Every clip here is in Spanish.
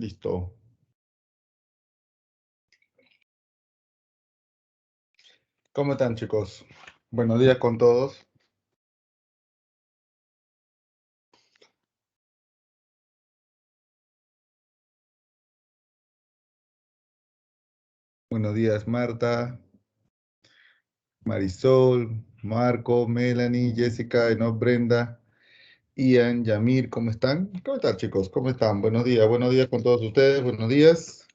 Listo. ¿Cómo están, chicos? Buenos días con todos. Buenos días, Marta, Marisol, Marco, Melanie, Jessica, Enoch, Brenda, Ian, Yamir, ¿cómo están? ¿Cómo están, chicos? ¿Cómo están? Buenos días con todos ustedes, buenos días.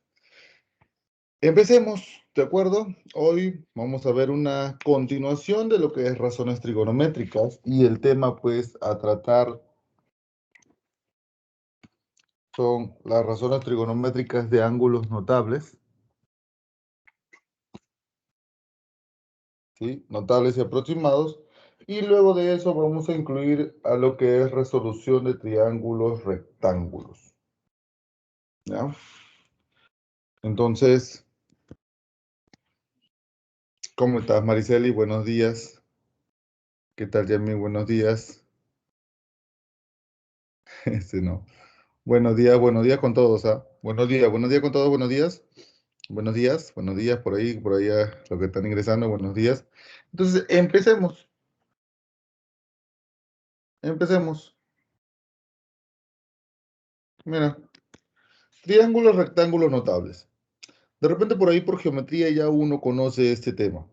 Empecemos, ¿de acuerdo? Hoy vamos a ver una continuación de lo que es razones trigonométricas y el tema, pues, a tratar son las razones trigonométricas de ángulos notables. ¿Sí? Notables y aproximados. Y luego de eso vamos a incluir a lo que es resolución de triángulos rectángulos. ¿Ya? Entonces, ¿cómo estás, Mariceli? Buenos días. ¿Qué tal, Yami? Buenos días. Este no. Buenos días con todos, ¿ah? Buenos días con todos, buenos días. Buenos días, por ahí, lo que están ingresando, buenos días. Entonces, empecemos. Mira, triángulos rectángulos notables. De repente por ahí por geometría ya uno conoce este tema,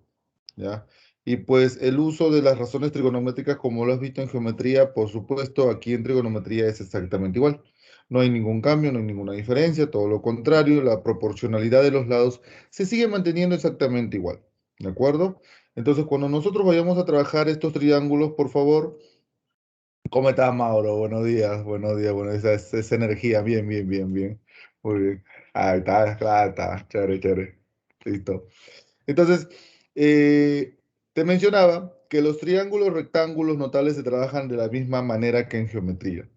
¿ya? Y pues el uso de las razones trigonométricas, como lo has visto en geometría, por supuesto, aquí en trigonometría es exactamente igual. No hay ningún cambio, no hay ninguna diferencia, todo lo contrario, la proporcionalidad de los lados se sigue manteniendo exactamente igual, ¿de acuerdo? Entonces, cuando nosotros vayamos a trabajar estos triángulos, por favor, ¿cómo estás, Mauro? Buenos días, bueno, esa energía, bien, bien, bien, bien, muy bien. Ahí está, claro, está, chévere, chévere. Listo. Entonces, eh, te mencionaba que los triángulos rectángulos notables se trabajan de la misma manera que en geometría.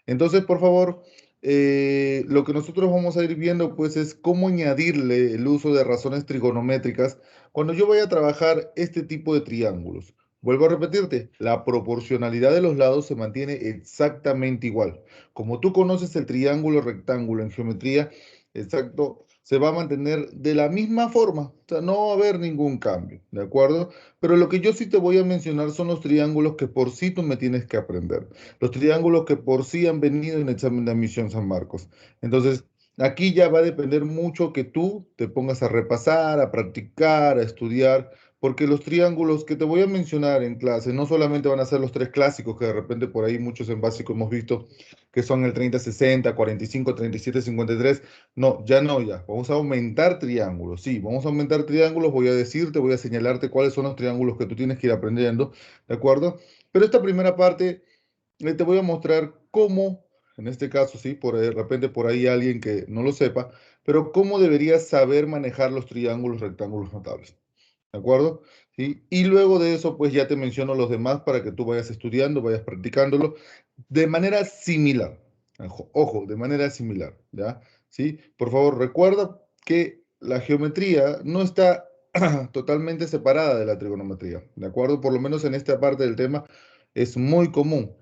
Entonces, por favor, lo que nosotros vamos a ir viendo, pues, es cómo añadirle el uso de razones trigonométricas cuando yo vaya a trabajar este tipo de triángulos. Vuelvo a repetirte, la proporcionalidad de los lados se mantiene exactamente igual. Como tú conoces el triángulo rectángulo en geometría, exacto, se va a mantener de la misma forma. O sea, no va a haber ningún cambio, ¿de acuerdo? Pero lo que yo sí te voy a mencionar son los triángulos que por sí tú me tienes que aprender. Los triángulos que por sí han venido en el examen de admisión San Marcos. Entonces, aquí ya va a depender mucho que tú te pongas a repasar, a practicar, a estudiar, porque los triángulos que te voy a mencionar en clase no solamente van a ser los tres clásicos que de repente por ahí muchos en básico hemos visto, que son el 30-60, 45, 37, 53. No, ya no, ya. Vamos a aumentar triángulos. Sí, vamos a aumentar triángulos. Voy a decirte, voy a señalarte cuáles son los triángulos que tú tienes que ir aprendiendo, ¿de acuerdo? Pero esta primera parte te voy a mostrar cómo, en este caso, sí, de repente por ahí alguien que no lo sepa, pero cómo deberías saber manejar los triángulos rectángulos notables. ¿De acuerdo? ¿Sí? Y luego de eso, pues ya te menciono los demás para que tú vayas estudiando, vayas practicándolo de manera similar. Ojo, ojo, de manera similar, ¿ya? ¿Sí? Por favor, recuerda que la geometría no está totalmente separada de la trigonometría, ¿de acuerdo? Por lo menos en esta parte del tema es muy común.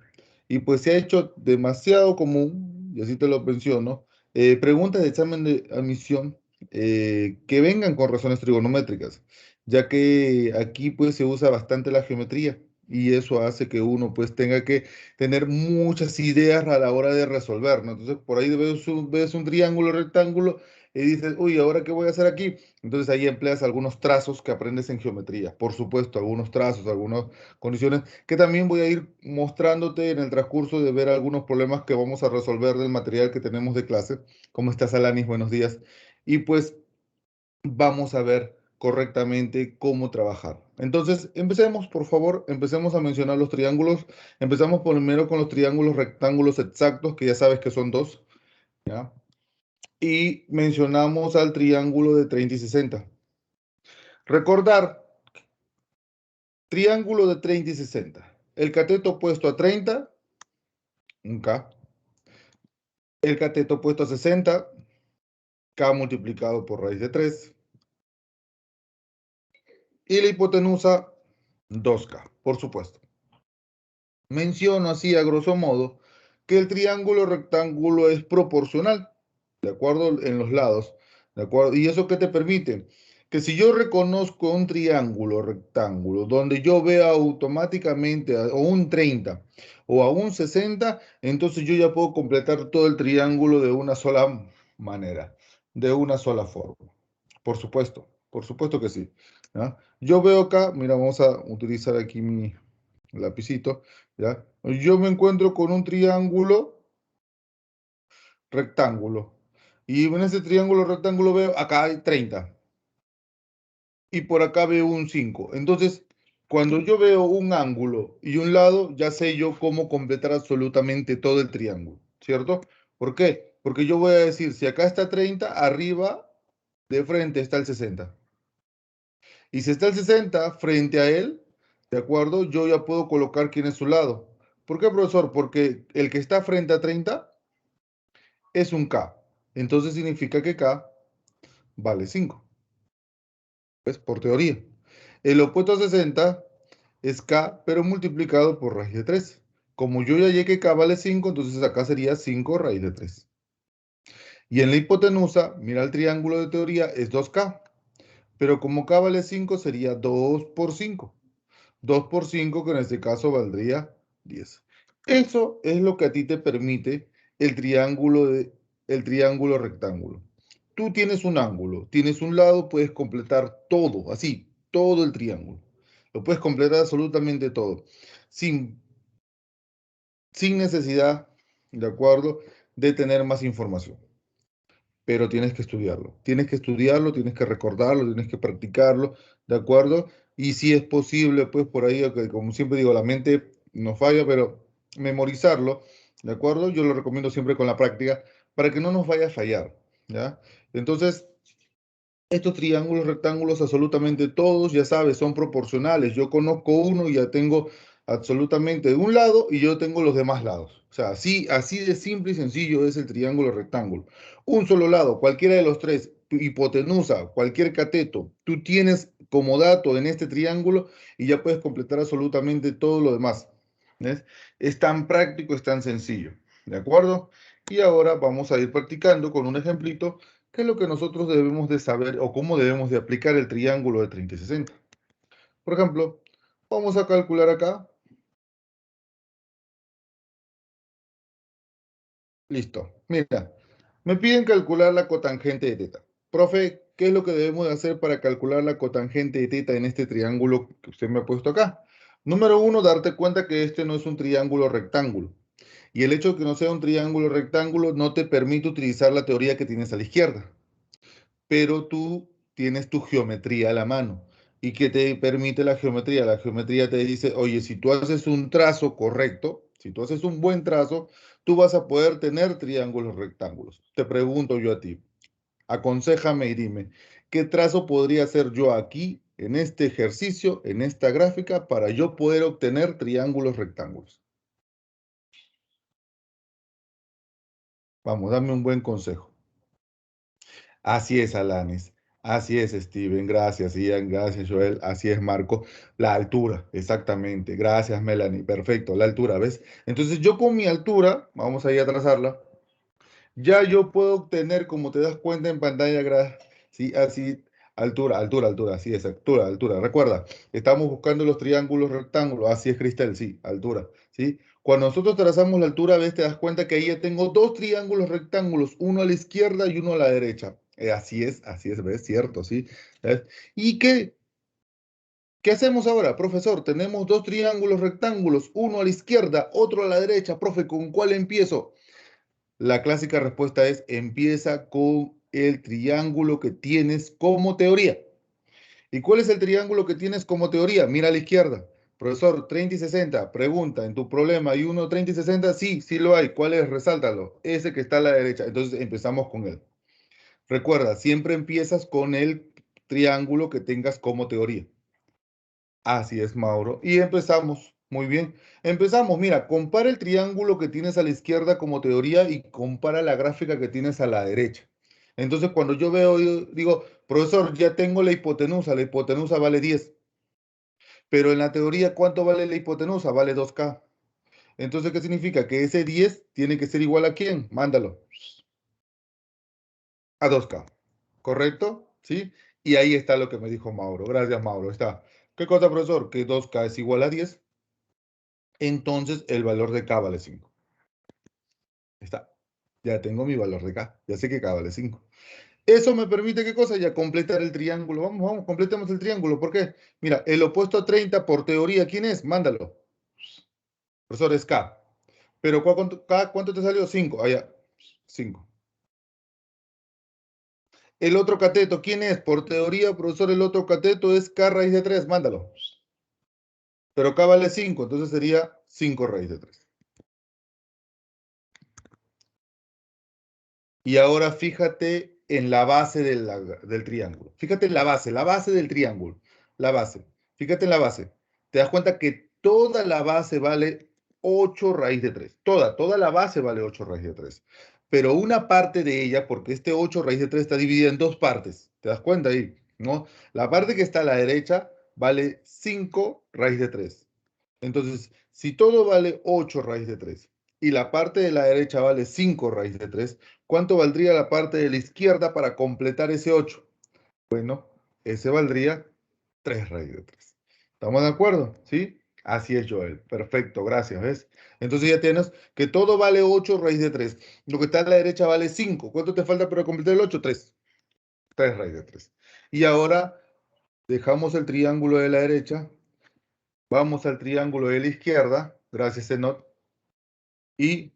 Y pues se ha hecho demasiado común, y así te lo menciono, preguntas de examen de admisión que vengan con razones trigonométricas, ya que aquí pues se usa bastante la geometría y eso hace que uno pues tenga que tener muchas ideas a la hora de resolver, ¿no? Entonces por ahí ves un triángulo, rectángulo y dices, uy, ¿ahora qué voy a hacer aquí? Entonces ahí empleas algunos trazos que aprendes en geometría, por supuesto, algunos trazos, algunas condiciones que también voy a ir mostrándote en el transcurso de ver algunos problemas que vamos a resolver del material que tenemos de clase. ¿Cómo estás, Alanis? Buenos días. Y pues vamos a ver correctamente cómo trabajar. Entonces, empecemos, por favor, empecemos a mencionar los triángulos. Empezamos primero con los triángulos rectángulos exactos, que ya sabes que son dos, ¿ya? Y mencionamos al triángulo de 30 y 60. Recordar, triángulo de 30 y 60. El cateto opuesto a 30, un K. El cateto opuesto a 60, K multiplicado por raíz de 3. Y la hipotenusa, 2K, por supuesto. Menciono así a grosso modo que el triángulo rectángulo es proporcional. ¿de acuerdo? En los lados, ¿de acuerdo? ¿Y eso qué te permite? Que si yo reconozco un triángulo rectángulo donde yo vea automáticamente o un 30 o a un 60, entonces yo ya puedo completar todo el triángulo de una sola manera, de una sola forma. Por supuesto que sí. ¿Ya? Yo veo acá, mira, vamos a utilizar aquí mi lapicito, ¿ya? Yo me encuentro con un triángulo rectángulo. Y en ese triángulo rectángulo veo, acá hay 30 y por acá veo un 5. Entonces, cuando yo veo un ángulo y un lado, ya sé yo cómo completar absolutamente todo el triángulo, ¿cierto? ¿Por qué? Porque yo voy a decir, si acá está 30, arriba de frente está el 60. Y si está el 60 frente a él, ¿de acuerdo? Yo ya puedo colocar quién es su lado. ¿Por qué, profesor? Porque el que está frente a 30 es un K. Entonces significa que K vale 5. Pues por teoría. El opuesto a 60 es K, pero multiplicado por raíz de 3. Como yo ya llegué que K vale 5, entonces acá sería 5 raíz de 3. Y en la hipotenusa, mira el triángulo de teoría, es 2K. Pero como K vale 5, sería 2 por 5. 2 por 5, que en este caso valdría 10. Eso es lo que a ti te permite el triángulo rectángulo. Tú tienes un ángulo, tienes un lado, puedes completar todo, así, todo el triángulo. Lo puedes completar absolutamente todo, sin, sin necesidad, ¿de acuerdo?, de tener más información. Pero tienes que estudiarlo, tienes que recordarlo, tienes que practicarlo, ¿de acuerdo? Y si es posible, pues por ahí, ok, como siempre digo, la mente no falla, pero memorizarlo, ¿de acuerdo? Yo lo recomiendo siempre con la práctica para que no nos vaya a fallar, ¿ya? Entonces, estos triángulos, rectángulos, absolutamente todos, ya sabes, son proporcionales. Yo conozco uno y ya tengo absolutamente un lado y yo tengo los demás lados. O sea, así de simple y sencillo es el triángulo rectángulo. Un solo lado, cualquiera de los tres, tu hipotenusa, cualquier cateto, tú tienes como dato en este triángulo y ya puedes completar absolutamente todo lo demás. ¿Ves? Es tan práctico, es tan sencillo. ¿De acuerdo? Y ahora vamos a ir practicando con un ejemplito. ¿Qué es lo que nosotros debemos de saber o cómo debemos de aplicar el triángulo de 30 y 60? Por ejemplo, vamos a calcular acá. Listo. Mira, me piden calcular la cotangente de teta. Profe, ¿qué es lo que debemos de hacer para calcular la cotangente de teta en este triángulo que usted me ha puesto acá? Número uno, darte cuenta que este no es un triángulo rectángulo. Y el hecho de que no sea un triángulo rectángulo no te permite utilizar la teoría que tienes a la izquierda. Pero tú tienes tu geometría a la mano. ¿Y qué te permite la geometría? La geometría te dice, oye, si tú haces un trazo correcto, si tú haces un buen trazo, tú vas a poder tener triángulos rectángulos. Te pregunto yo a ti, aconséjame y dime, ¿qué trazo podría hacer yo aquí, en este ejercicio, en esta gráfica, para yo poder obtener triángulos rectángulos? Vamos, dame un buen consejo. Así es, Alanis. Así es, Steven. Gracias, Ian. Gracias, Joel. Así es, Marco. La altura, exactamente. Gracias, Melanie. Perfecto, la altura, ¿ves? Entonces yo con mi altura, vamos ahí a trazarla, ya yo puedo obtener, como te das cuenta en pantalla, sí, así, altura, así es, altura. Recuerda, estamos buscando los triángulos rectángulos, así es, Cristel, sí, altura, ¿sí? Cuando nosotros trazamos la altura, ves, te das cuenta que ahí ya tengo dos triángulos rectángulos, uno a la izquierda y uno a la derecha. Así es, ¿ves? Cierto, ¿sí? ¿Ves? ¿Y qué hacemos ahora, profesor? Tenemos dos triángulos rectángulos, uno a la izquierda, otro a la derecha. Profe, ¿con cuál empiezo? La clásica respuesta es empieza con el triángulo que tienes como teoría. ¿Y cuál es el triángulo que tienes como teoría? Mira a la izquierda. Profesor, 30 y 60. Pregunta, ¿en tu problema hay uno 30 y 60? Sí, sí lo hay. ¿Cuál es? Resáltalo. Ese que está a la derecha. Entonces empezamos con él. Recuerda, siempre empiezas con el triángulo que tengas como teoría. Así es, Mauro. Y empezamos. Muy bien. Empezamos. Mira, compara el triángulo que tienes a la izquierda como teoría y compara la gráfica que tienes a la derecha. Entonces, cuando yo veo, yo digo, profesor, ya tengo la hipotenusa vale 10. Pero en la teoría, ¿cuánto vale la hipotenusa? Vale 2K. Entonces, ¿qué significa? Que ese 10 tiene que ser igual a quién? Mándalo. a 2K. ¿Correcto? ¿Sí? Y ahí está lo que me dijo Mauro. Gracias, Mauro. Está. ¿Qué cosa, profesor? Que 2K es igual a 10. Entonces el valor de K vale 5. Está. Ya tengo mi valor de K. Ya sé que K vale 5. Eso me permite, ¿qué cosa? Ya completar el triángulo. Vamos, vamos, completemos el triángulo. ¿Por qué? Mira, el opuesto a 30 por teoría, ¿quién es? Mándalo. Profesor, es K. Pero K, ¿cuánto te salió? 5. Allá. 5. El otro cateto, ¿quién es? Por teoría, profesor, el otro cateto es K raíz de 3. Mándalo. Pero K vale 5, entonces sería 5 raíz de 3. Y ahora fíjate en la base del triángulo. Fíjate en la base del triángulo. La base. Fíjate en la base. Te das cuenta que toda la base vale 8 raíz de 3. Toda la base vale 8 raíz de 3. Pero una parte de ella, porque este 8 raíz de 3 está dividida en dos partes. ¿Te das cuenta ahí? ¿No? La parte que está a la derecha vale 5 raíz de 3. Entonces, si todo vale 8 raíz de 3 y la parte de la derecha vale 5 raíz de 3, ¿cuánto valdría la parte de la izquierda para completar ese 8? Bueno, ese valdría 3 raíz de 3. ¿Estamos de acuerdo? ¿Sí? Así es, Joel. Perfecto, gracias. ¿Ves? Entonces ya tienes que todo vale 8 raíz de 3. Lo que está a la derecha vale 5. ¿Cuánto te falta para completar el 8? 3. 3 raíz de 3. Y ahora dejamos el triángulo de la derecha. Vamos al triángulo de la izquierda. Gracias, Zenot. Y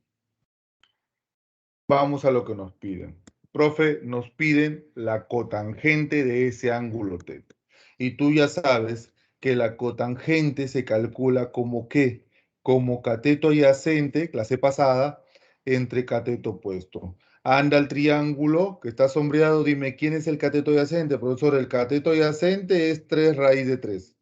vamos a lo que nos piden. Profe, nos piden la cotangente de ese ángulo θ. Y tú ya sabes que la cotangente se calcula como ¿qué? Como cateto adyacente, clase pasada, entre cateto opuesto. Anda el triángulo que está sombreado, dime quién es el cateto adyacente. Profesor, el cateto adyacente es 3 raíz de 3.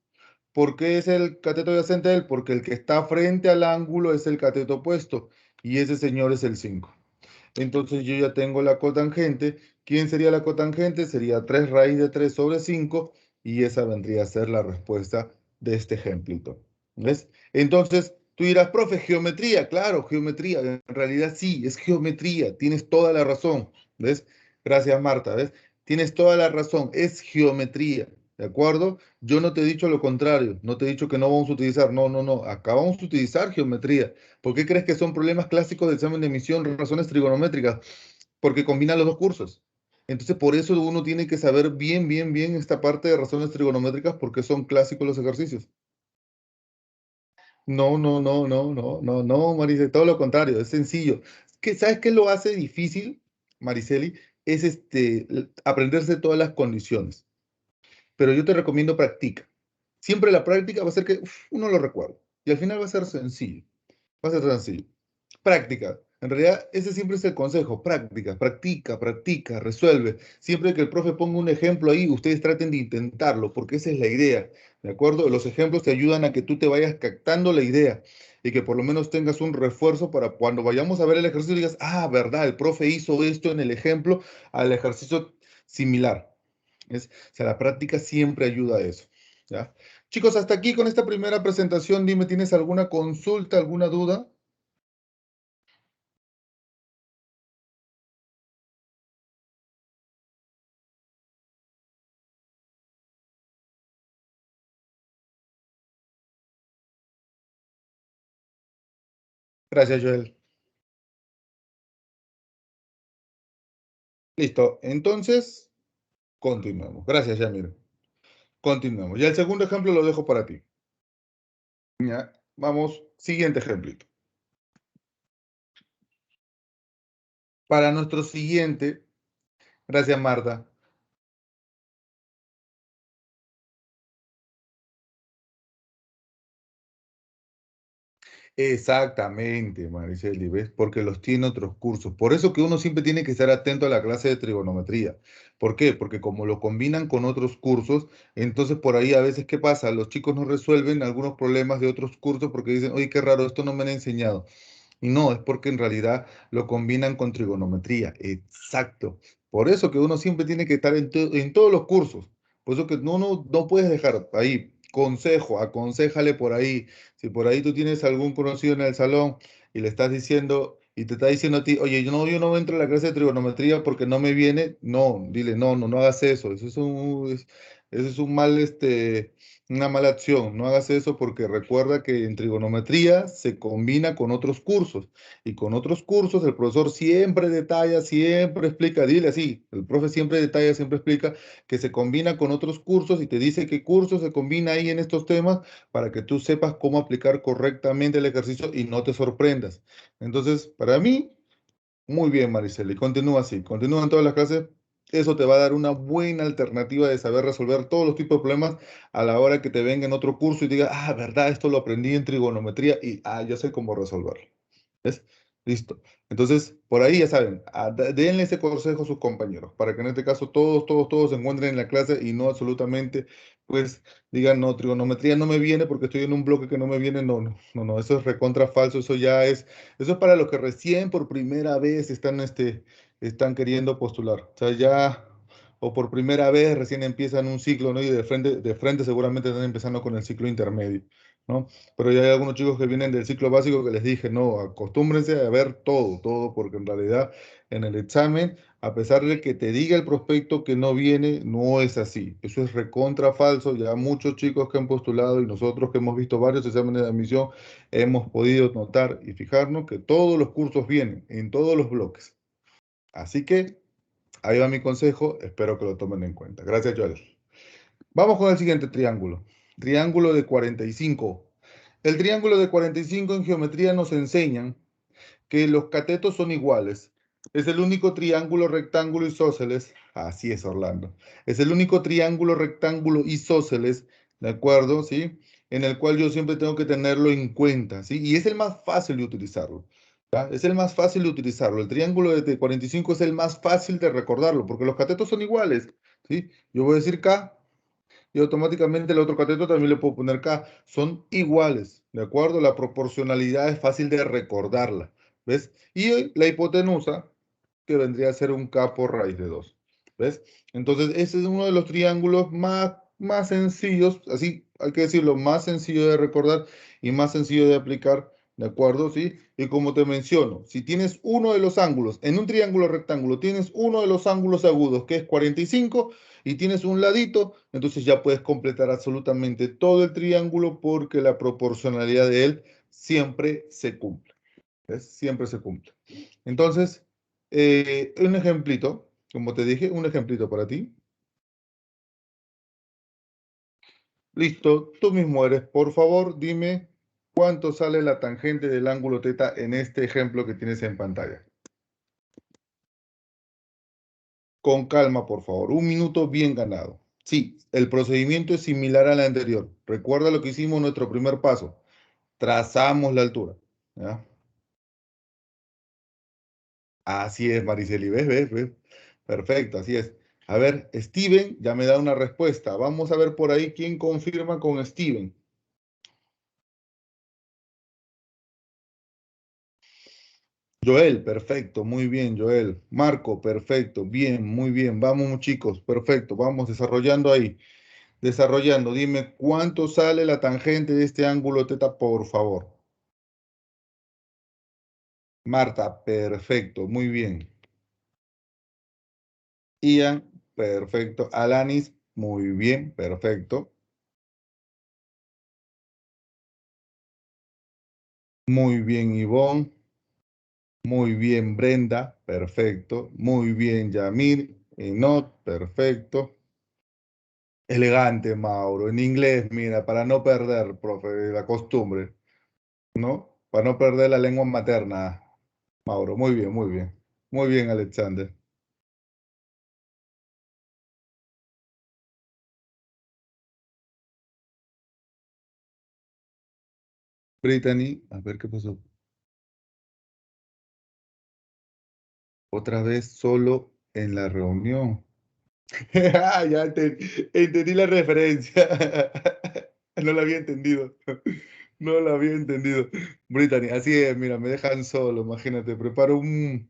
¿Por qué es el cateto adyacente a él? Porque el que está frente al ángulo es el cateto opuesto y ese señor es el 5. Entonces yo ya tengo la cotangente. ¿Quién sería la cotangente? Sería 3 raíz de 3 sobre 5 y esa vendría a ser la respuesta de este ejemplito. ¿Ves? Entonces tú dirás, profe, geometría. Claro, geometría. En realidad sí, es geometría. Tienes toda la razón. ¿Ves? Gracias, Marta. ¿Ves? Tienes toda la razón. Es geometría. ¿De acuerdo? Yo no te he dicho lo contrario. No te he dicho que no vamos a utilizar. No, no, no. Acá vamos a utilizar geometría. ¿Por qué crees que son problemas clásicos del examen de admisión, razones trigonométricas? Porque combinan los dos cursos. Entonces, por eso uno tiene que saber bien, bien, bien esta parte de razones trigonométricas porque son clásicos los ejercicios. No, no, no, no, no, no, no, Mariceli, todo lo contrario, es sencillo. ¿Sabes qué lo hace difícil, Mariceli? Es aprenderse todas las condiciones. Pero yo te recomiendo practica. Siempre la práctica va a ser que uno lo recuerda. Y al final va a ser sencillo. Va a ser sencillo. Práctica. En realidad, ese siempre es el consejo. Práctica, practica, practica, resuelve. Siempre que el profe ponga un ejemplo ahí, ustedes traten de intentarlo, porque esa es la idea. ¿De acuerdo? Los ejemplos te ayudan a que tú te vayas captando la idea y que por lo menos tengas un refuerzo para cuando vayamos a ver el ejercicio digas, ah, verdad, el profe hizo esto en el ejemplo al ejercicio similar. O sea, la práctica siempre ayuda a eso. ¿Ya? Chicos, hasta aquí con esta primera presentación. Dime, ¿tienes alguna consulta, alguna duda? Gracias, Joel. Listo. Entonces, continuamos. Gracias, Yamir. Continuamos. Ya el segundo ejemplo lo dejo para ti. Ya. Vamos, siguiente ejemplito. Para nuestro siguiente, gracias, Marta. Exactamente, Mariceli, ¿ves? Porque los tiene otros cursos. Por eso que uno siempre tiene que estar atento a la clase de trigonometría. ¿Por qué? Porque como lo combinan con otros cursos, entonces por ahí a veces, ¿qué pasa? Los chicos no resuelven algunos problemas de otros cursos porque dicen, oye, qué raro, esto no me han enseñado. Y no, es porque en realidad lo combinan con trigonometría. Exacto. Por eso que uno siempre tiene que estar en todos los cursos. Por eso que no puedes dejar ahí. Consejo, aconséjale por ahí. Si por ahí tú tienes algún conocido en el salón y le estás diciendo, y te está diciendo a ti, oye, yo no entro a la clase de trigonometría porque no me viene, no, dile, no hagas eso, eso es un mal, una mala acción, no hagas eso porque recuerda que en trigonometría se combina con otros cursos y con otros cursos el profesor siempre detalla, siempre explica, dile así, el profe siempre detalla, siempre explica que se combina con otros cursos y te dice qué curso se combina ahí en estos temas para que tú sepas cómo aplicar correctamente el ejercicio y no te sorprendas. Entonces, para mí, muy bien, Maricela, y continúa así, continúa en todas las clases. Eso te va a dar una buena alternativa de saber resolver todos los tipos de problemas a la hora que te venga en otro curso y diga, ah, verdad, esto lo aprendí en trigonometría y ya sé cómo resolverlo. ¿Ves? Listo. Entonces, por ahí ya saben, denle ese consejo a sus compañeros, para que en este caso todos se encuentren en la clase y no absolutamente, pues, digan, no, trigonometría no me viene porque estoy en un bloque que no me viene. No, eso es recontra falso, eso es para los que recién por primera vez están queriendo postular. O sea, o por primera vez recién empiezan un ciclo, ¿no? Y de frente seguramente están empezando con el ciclo intermedio, ¿no? Pero ya hay algunos chicos que vienen del ciclo básico que les dije, no, acostúmbrense a ver todo, porque en realidad en el examen, a pesar de que te diga el prospecto que no viene, no es así. Eso es recontra falso. Ya muchos chicos que han postulado y nosotros que hemos visto varios exámenes de admisión, hemos podido notar y fijarnos que todos los cursos vienen en todos los bloques. Así que ahí va mi consejo, espero que lo tomen en cuenta. Gracias, Joel. Vamos con el siguiente triángulo. Triángulo de 45. El triángulo de 45 en geometría nos enseñan que los catetos son iguales. Es el único triángulo, rectángulo isósceles. Así es, Orlando. Es el único triángulo, rectángulo isósceles, ¿de acuerdo? ¿Sí? En el cual yo siempre tengo que tenerlo en cuenta, ¿sí? Y es el más fácil de utilizarlo. ¿Ya? Es el más fácil de utilizarlo. El triángulo de 45 es el más fácil de recordarlo, porque los catetos son iguales, ¿sí? Yo voy a decir K y automáticamente el otro cateto también le puedo poner K. Son iguales, ¿de acuerdo? La proporcionalidad es fácil de recordarla, ¿ves? Y la hipotenusa, que vendría a ser un K por raíz de 2, ¿ves? Entonces, ese es uno de los triángulos más sencillos, así hay que decirlo, más sencillo de recordar y más sencillo de aplicar, ¿de acuerdo? ¿Sí? Y como te menciono, si tienes uno de los ángulos, en un triángulo rectángulo, tienes uno de los ángulos agudos, que es 45, y tienes un ladito, entonces ya puedes completar absolutamente todo el triángulo porque la proporcionalidad de él siempre se cumple. ¿Ves? Siempre se cumple. Entonces, un ejemplito, como te dije, un ejemplito para ti. Listo, tú mismo eres. Por favor, dime cuánto sale la tangente del ángulo teta en este ejemplo que tienes en pantalla. Con calma, por favor. Un minuto bien ganado. Sí, el procedimiento es similar al anterior. Recuerda lo que hicimos en nuestro primer paso. Trazamos la altura. ¿Ya? Así es, Mariceli. ¿Ves? Perfecto, así es. A ver, Steven ya me da una respuesta. Vamos a ver por ahí quién confirma con Steven. Joel, perfecto, muy bien, Joel. Marco, perfecto, bien, muy bien. Vamos, chicos, perfecto. Vamos desarrollando ahí. Desarrollando. Dime cuánto sale la tangente de este ángulo teta, por favor. Marta, perfecto, muy bien. Ian, perfecto. Alanis, muy bien, perfecto. Muy bien, Ivonne. Muy bien, Brenda, perfecto. Muy bien, Yamir. Not, perfecto. Elegante, Mauro. En inglés, mira, para no perder, profe, la costumbre, ¿no? Para no perder la lengua materna, Mauro. Muy bien, muy bien. Muy bien, Alexander. Brittany, a ver qué pasó. Otra vez solo en la reunión. Ya entendí la referencia. No la había entendido. No la había entendido. Brittany, así es, mira, me dejan solo, imagínate. Preparo un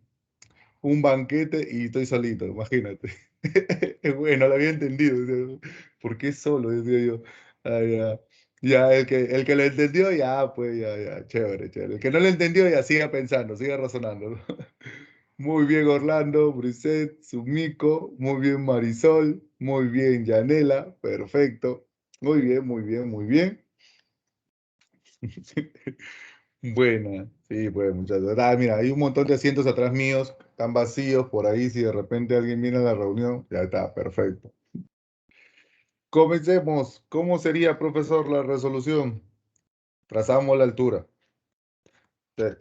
banquete y estoy solito, imagínate. Bueno, lo había entendido. ¿Por qué solo? Decía yo. Ah, ya. Ya, el que lo entendió, ya, pues, ya, chévere, chévere. El que no lo entendió, ya siga pensando, siga razonando, ¿no? Muy bien, Orlando, Briset, Sumiko, muy bien, Marisol, muy bien, Yanela, perfecto. Muy bien, muy bien, muy bien. Buena, sí, pues, muchachos. Ah, mira, hay un montón de asientos atrás míos, están vacíos por ahí, si de repente alguien viene a la reunión, ya está, perfecto. Comencemos. ¿Cómo sería, profesor, la resolución? Trazamos la altura.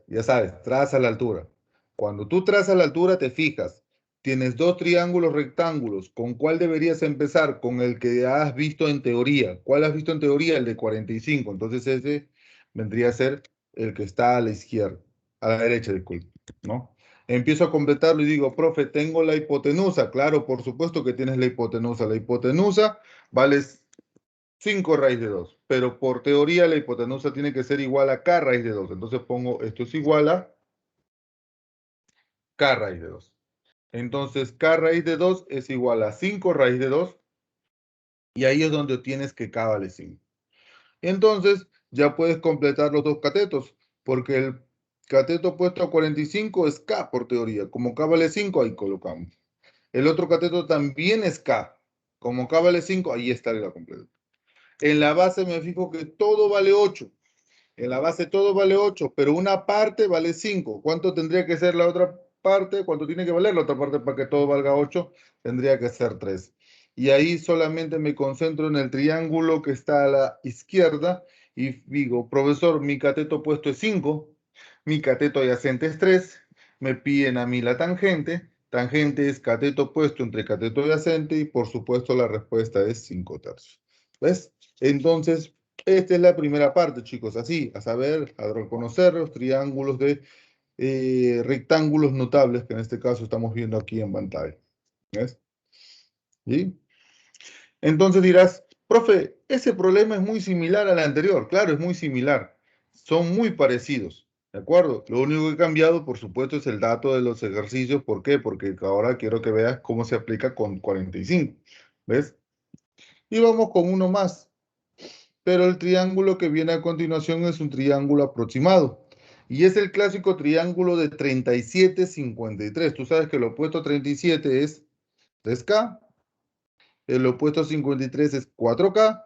Ya sabes, traza la altura. Cuando tú trazas la altura, te fijas. Tienes dos triángulos rectángulos. ¿Con cuál deberías empezar? Con el que has visto en teoría. ¿Cuál has visto en teoría? El de 45. Entonces ese vendría a ser el que está a la izquierda, a la derecha, disculpe, ¿no? Empiezo a completarlo y digo, profe, tengo la hipotenusa. Claro, por supuesto que tienes la hipotenusa. La hipotenusa vale 5 raíz de 2, pero por teoría la hipotenusa tiene que ser igual a k raíz de 2. Entonces pongo esto es igual a k raíz de 2. Entonces k raíz de 2 es igual a 5 raíz de 2 y ahí es donde tienes que k vale 5. Entonces ya puedes completar los dos catetos, porque el cateto opuesto a 45 es k por teoría. Como k vale 5, ahí colocamos. El otro cateto también es k. Como k vale 5, ahí estaría la completa. En la base me fijo que todo vale 8. En la base todo vale 8, pero una parte vale 5. ¿Cuánto tendría que ser la otra parte? ¿Cuánto tiene que valer la otra parte para que todo valga 8? Tendría que ser 3. Y ahí solamente me concentro en el triángulo que está a la izquierda y digo, profesor, mi cateto opuesto es 5, mi cateto adyacente es 3, me piden a mí la tangente, tangente es cateto opuesto entre cateto adyacente y por supuesto la respuesta es 5 tercios. ¿Ves? Entonces, esta es la primera parte, chicos, así, a saber, a reconocer los triángulos de rectángulos notables, que en este caso estamos viendo aquí en pantalla. ¿Ves? ¿Sí? Entonces dirás, profe, ese problema es muy similar al anterior. Claro, es muy similar. Son muy parecidos, ¿de acuerdo? Lo único que he cambiado, por supuesto, es el dato de los ejercicios. ¿Por qué? Porque ahora quiero que veas cómo se aplica con 45. ¿Ves? Y vamos con uno más. Pero el triángulo que viene a continuación es un triángulo aproximado. Y es el clásico triángulo de 37, 53. Tú sabes que el opuesto a 37 es 3K, el opuesto a 53 es 4K,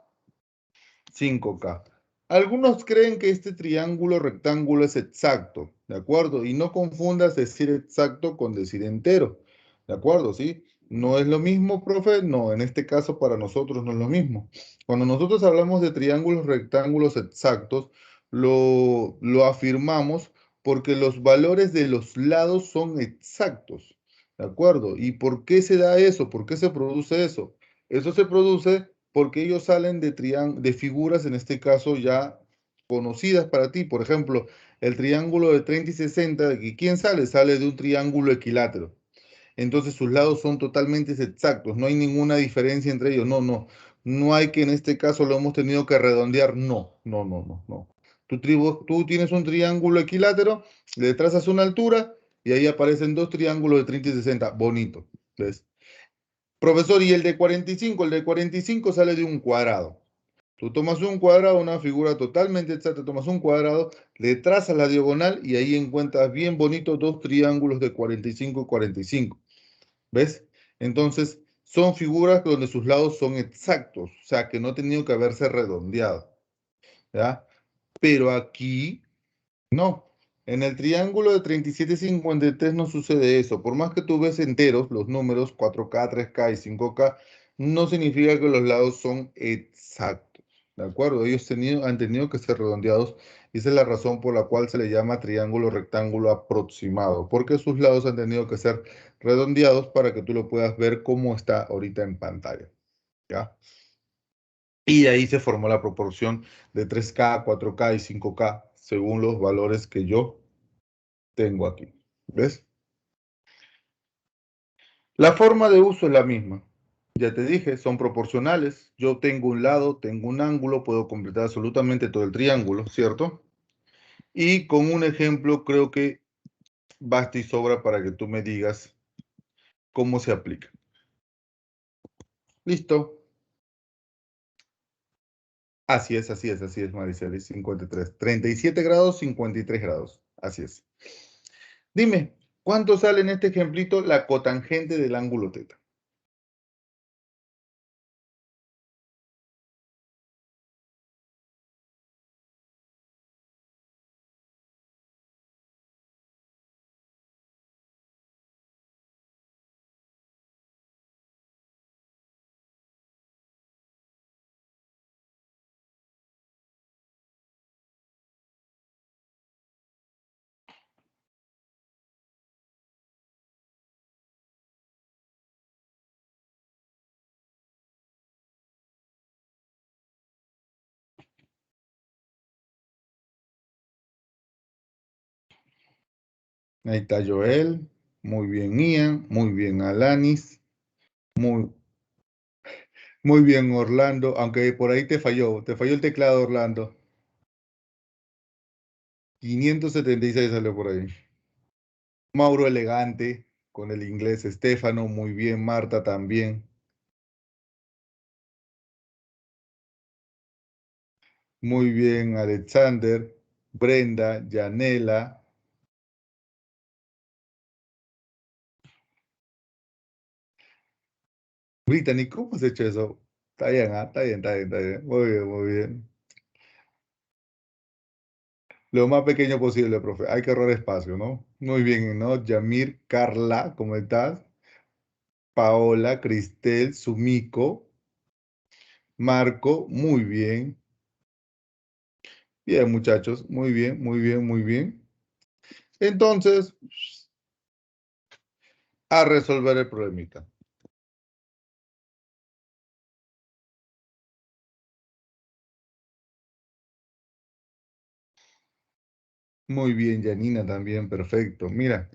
5K. Algunos creen que este triángulo rectángulo es exacto, ¿de acuerdo? Y no confundas decir exacto con decir entero, ¿de acuerdo? ¿Sí? No es lo mismo, profe. No, en este caso para nosotros no es lo mismo. Cuando nosotros hablamos de triángulos rectángulos exactos, lo afirmamos porque los valores de los lados son exactos, ¿de acuerdo? ¿Y por qué se da eso? ¿Por qué se produce eso? Eso se produce porque ellos salen de figuras, en este caso ya conocidas para ti. Por ejemplo, el triángulo de 30 y 60, ¿de que quién sale? Sale de un triángulo equilátero. Entonces sus lados son totalmente exactos, no hay ninguna diferencia entre ellos. No, no, no hay que en este caso lo hemos tenido que redondear. No, no, no, no, no. Tú tienes un triángulo equilátero, le trazas una altura y ahí aparecen dos triángulos de 30 y 60. Bonito. ¿Ves? Profesor, ¿y el de 45? El de 45 sale de un cuadrado. Tú tomas un cuadrado, una figura totalmente exacta, tomas un cuadrado, le trazas la diagonal y ahí encuentras bien bonitos dos triángulos de 45 y 45. ¿Ves? Entonces, son figuras donde sus lados son exactos, o sea, que no han tenido que haberse redondeado, ¿ya? Pero aquí no. En el triángulo de 37,53 no sucede eso. Por más que tú ves enteros, los números 4K, 3K y 5K, no significa que los lados son exactos. ¿De acuerdo? Han tenido que ser redondeados y esa es la razón por la cual se le llama triángulo rectángulo aproximado, porque sus lados han tenido que ser redondeados para que tú lo puedas ver como está ahorita en pantalla. ¿Ya? Y de ahí se formó la proporción de 3K, 4K y 5K según los valores que yo tengo aquí. ¿Ves? La forma de uso es la misma. Ya te dije, son proporcionales. Yo tengo un lado, tengo un ángulo, puedo completar absolutamente todo el triángulo, ¿cierto? Y con un ejemplo creo que basta y sobra para que tú me digas cómo se aplica. Listo. Así es, Maricel, 53. 37 grados, 53 grados. Así es. Dime, ¿cuánto sale en este ejemplito la cotangente del ángulo teta? Ahí está Joel, muy bien Ian, muy bien Alanis, muy, muy bien Orlando, aunque por ahí te falló el teclado Orlando. 576 salió por ahí. Mauro elegante, con el inglés Estefano, muy bien, Marta también, muy bien Alexander, Brenda, Yanela, Brittany, ¿cómo has hecho eso? Está bien, está bien, está bien, está bien, muy bien, muy bien. Lo más pequeño posible, profe. Hay que ahorrar espacio, ¿no? Muy bien, ¿no? Yamir, Carla, ¿cómo estás? Paola, Cristel, Sumiko, Marco, muy bien. Bien, muchachos, muy bien, muy bien, muy bien. Entonces, a resolver el problemita. Muy bien, Janina también, perfecto. Mira,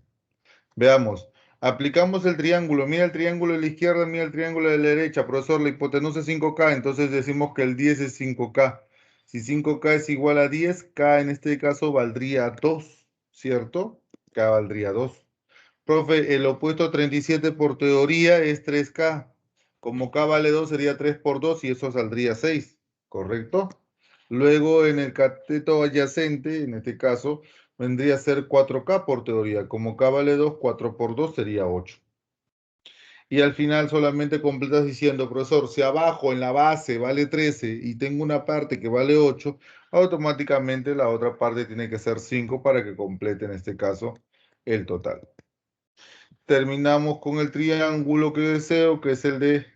veamos. Aplicamos el triángulo. Mira el triángulo de la izquierda, mira el triángulo de la derecha. Profesor, la hipotenusa es 5K, entonces decimos que el 10 es 5K. Si 5K es igual a 10, K en este caso valdría 2, ¿cierto? K valdría 2. Profe, el opuesto a 37 por teoría es 3K. Como K vale 2 sería 3 por 2 y eso saldría 6, ¿correcto? Luego en el cateto adyacente, en este caso, vendría a ser 4K por teoría. Como K vale 2, 4 por 2 sería 8. Y al final solamente completas diciendo, profesor, si abajo en la base vale 13 y tengo una parte que vale 8, automáticamente la otra parte tiene que ser 5 para que complete en este caso el total. Terminamos con el triángulo que deseo, que es el de